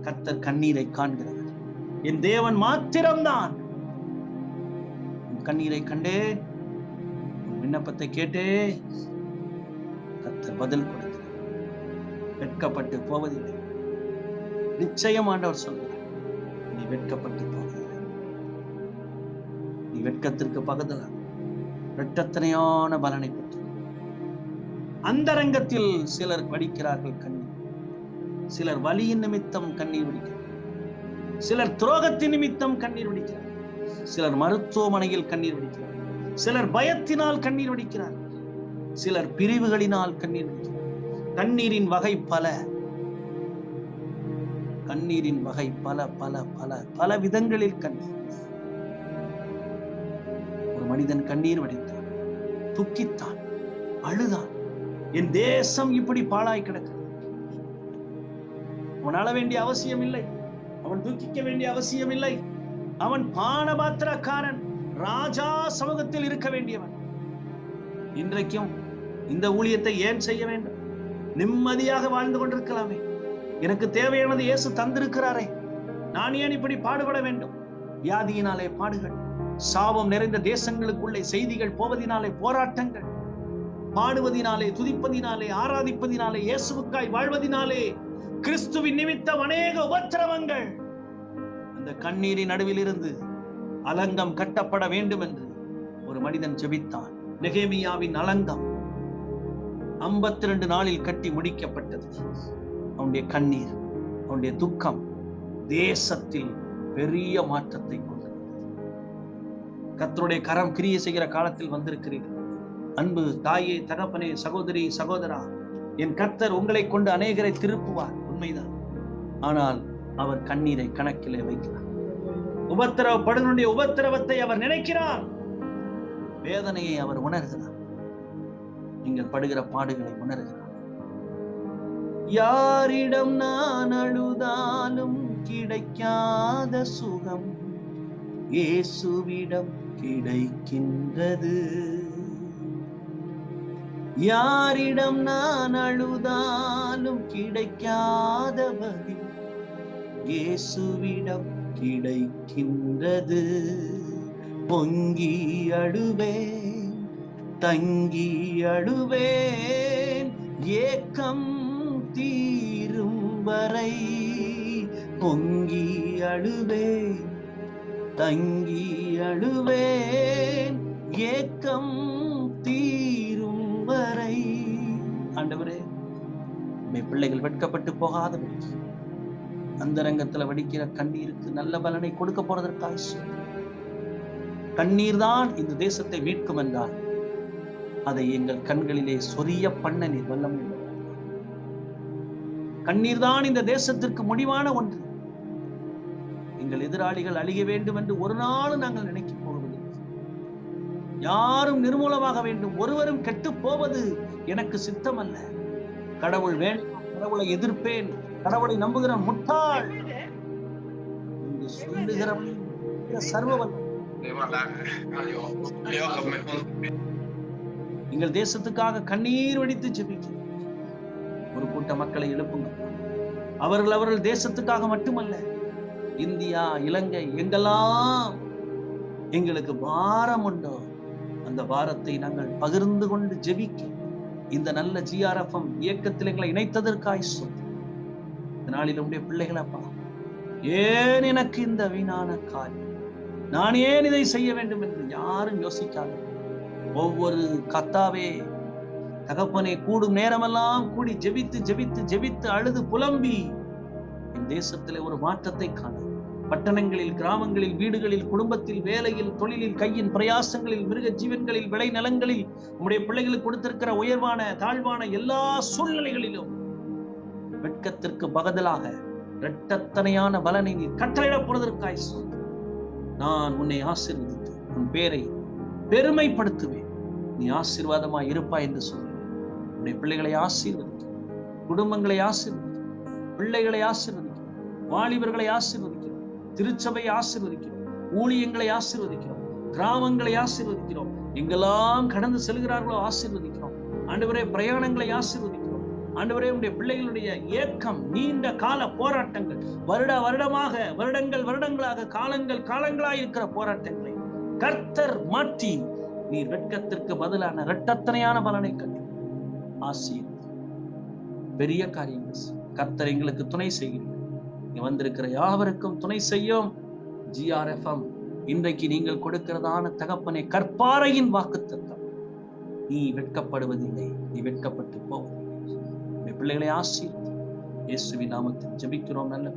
கர்த்தர் கண்ணீரை காண்கிறவர். என் தேவன் மாத்திரம்தான். உன் கண்ணீரை கண்டே, உன் விண்ணப்பத்தை கேட்டே கர்த்தர் பதில் கொடுக்கிறார். வெட்கப்பட்டு போவதில்லை. நிச்சயம் ஆண்டவர் சொல்கிறார், நீ வெட்கப்பட்டு போவதில்லை. நீ வெட்கத்திற்கு பக்கத்தில் இரட்டத்தனையான பலனை பெற்று அந்தரங்கத்தில் சிலர் வடிக்கிறார்கள் கண்ணீர். சிலர் வலியின் நிமித்தம் கண்ணீர் வடிக்கிறார். சிலர் துரோகத்தின் நிமித்தம் கண்ணீர் வடிக்கிறார். சிலர் மருத்துவமனையில் கண்ணீர் வடிக்கிறார். சிலர் பயத்தினால் கண்ணீர் வடிக்கிறார். சிலர் பிரிவுகளினால் கண்ணீர் வடிக்கிறார். கண்ணீரின் வகை பல. கண்ணீரின் வகை பல பல பல பல விதங்களில் கண்ணீர். ஒரு மனிதன் கண்ணீர் வடித்தான், துக்கித்தான், அழுதான். என் தேசம் இப்படி பாழாய் கிடக்கிறது. அவன் அழ வேண்டிய அவசியம் இல்லை. அவன் துக்கிக்க வேண்டிய அவசியம் இல்லை. அவன் பானபாத்திரக்காரன், ராஜா சமூகத்தில் இருக்க வேண்டியவன். இன்றைக்கும் இந்த ஊழியத்தை ஏன் செய்ய வேண்டும்? நிம்மதியாக வாழ்ந்து கொண்டிருக்கலாமே. எனக்கு தேவையானது இயேசு தந்திருக்கிறாரே, நான் ஏன் இப்படி பாடுபட வேண்டும்? வியாதியினாலே பாடுகள், சாபம் நிறைந்த தேசங்களுக்குள்ளே செய்திகள் போவதினாலே போராட்டங்கள், பாடுவதினாலே, துதிப்பதினாலே, ஆராதிப்பதினாலே, இயேசுவுக்காய் வாழ்வதினாலே கிறிஸ்துவின் நிமித்தம் அநேக உபத்திரவங்கள். அந்த கண்ணீரின் நடுவில் இருந்து அலங்கம் கட்டப்பட வேண்டும் என்று ஒரு மனிதன் ஜெபித்தான். நெகேமியாவின் அலங்கம் 52 நாளில் கட்டி முடிக்கப்பட்டது. அவனுடைய கண்ணீர், அவனுடைய துக்கம் தேசத்தில் பெரிய மாற்றத்தை கொண்டது. கர்த்தருடைய கரம் கிரியை செய்கிற காலத்தில் வந்திருக்கிறீர்கள். அன்பு தாயே, தகப்பனே, சகோதரி, சகோதரா, என் கர்த்தர் உங்களை கொண்டு அநேகரை திருப்புவார், உண்மைதான். ஆனால் அவர் கண்ணீரை கணக்கிலே வைக்கிறார். உபத்திரவப்படுவனுடைய உபத்திரவத்தை அவர் நினைக்கிறார். வேதனையை அவர் உணர்கிறார். நீங்கள் படுகிற பாடுகளை உணர்கிறார். யாரிடம் நான் அழுதாலும் கிடைக்காத சுகம் இயேசுவிடம் கிடைக்கின்றது. யாரிடம் நான் அழுதாலும் கிடைக்காத பதில் இயேசுவிடம் கிடைக்கின்றது. பொங்கி அழுவேன், தங்கி அழுவேன், ஏக்கம் தீரும் வரை. பொங்கி அழுவேன், தங்கி அழுவேன், ஏக்கம் தீரும் வரை. ஆண்டவரே, உம்முடைய பிள்ளைகள் வெட்கப்பட்டு போகாதபடி அந்தரங்கத்துல வடிக்கிற கண்ணீருக்கு நல்ல பலனை கொடுக்க போறதற்காக கண்ணீர் தான் இந்த தேசத்தை மீட்கும் என்றால் அதை எங்கள் கண்களிலே சொரிய பண்ண நீர் வல்லமை உள்ளவர். கண்ணீர் தான் இந்த தேசத்திற்கு முடிவான ஒன்று. எங்கள் எதிராளிகள் அழிய வேண்டும் என்று ஒரு நாளும் நாங்கள் நினைக்க போவதில்லை. யாரும் நிர்மூலமாக வேண்டும், ஒருவரும் கெட்டு போவது எனக்கு சித்தம் அல்ல. கடவுள் வேண்டும், கடவுளை எதிர்ப்பேன், கடவுளை நம்புகிற முட்டாள் என்று சொல்லுகிற சர்வவல்ல எங்கள் தேசத்துக்காக கண்ணீர் வடித்து ஜெபிக்கிறோம். ஒரு கூட்ட மக்களை எழுப்புங்க. அவர்கள் தேசத்துக்காக மட்டுமல்ல, இந்தியா, இலங்கை, எங்கெல்லாம் எங்களுக்கு பாரம் உண்டோ அந்த பாரத்தை நாங்கள் பகிர்ந்து கொண்டு ஜெபிக்க இந்த நல்ல GRFM இயக்கத்தில் எங்களை இணைத்ததற்காய் சொல்லி இந்த நாளில் உடைய பிள்ளைகளப்பா, ஏன் எனக்கு இந்த வீணான காரியம், நான் ஏன் இதை செய்ய வேண்டும் என்று யாரும் யோசிக்காது. ஒவ்வொரு கத்தாவே தகப்பனே கூடும் நேரமெல்லாம் கூடி ஜெபித்து ஜெபித்து ஜெபித்து அழுது புலம்பி என் தேசத்திலே ஒரு மாற்றத்தை காண, பட்டணங்களில், கிராமங்களில், வீடுகளில், குடும்பத்தில், வேலையில், தொழிலில், கையின் பிரயாசங்களில், மிருக ஜீவன்களில், விளை நிலங்களில், உம்முடைய பிள்ளைகளுக்கு கொடுத்திருக்கிற உயர்வான தாழ்வான எல்லா சூழ்நிலைகளிலும் வெட்கத்திற்கு பதிலாக இரட்டத்தனையான பலனை நீ கட்டளையிடப் போவதற்காய் சொல். நான் உன்னை ஆசீர்வதித்து உன் பேரை பெருமைப்படுத்துவேன், நீ ஆசீர்வாதமாய் இருப்பாய் என்று சொல்லி உன்னுடைய பிள்ளைகளை ஆசீர்வதிக்கும், குடும்பங்களை ஆசீர்வதிக்கும், பிள்ளைகளை ஆசீர்வதிக்கும், வாலிபர்களை ஆசீர்வதிக்கிறோம், திருச்சபையை ஆசீர்வதிக்கிறோம், ஊழியங்களை ஆசீர்வதிக்கிறோம், கிராமங்களை ஆசீர்வதிக்கிறோம், எங்கெல்லாம் கடந்து செல்கிறார்களோ ஆசீர்வதிக்கிறோம். ஆண்டவரே, பிரயாணங்களை ஆசீர்வதிக்கிறோம். ஆண்டவரே, உடைய பிள்ளைகளுடைய ஏக்கம், நீண்ட கால போராட்டங்கள், வருடங்களாக, காலங்களாய் இருக்கிற போராட்டங்களை கர்த்தர் மாற்றி நீர் வெட்கத்திற்கு பதிலான இரட்டத்தனையான பலனை கண்டு ஆசீர்வதி. பெரிய காரியங்கள் கர்த்தர் எங்களுக்கு துணை செய்கிறீர்கள். இங்க வந்திருக்கிற யாவருக்கும் துணை செய்யும். GRFM இன்றைக்கு நீங்கள் கொடுக்கிறதான தகப்பனை கற்பாறையின் வாக்குத்தத்தம், நீ வெட்கப்படுவதில்லை, நீ வெட்கப்பட்டு போவதில்லை. பிள்ளைகளை ஆசீர்வதி. இயேசுவின் நாமத்தில் ஜெபிக்கிறோம் நல்ல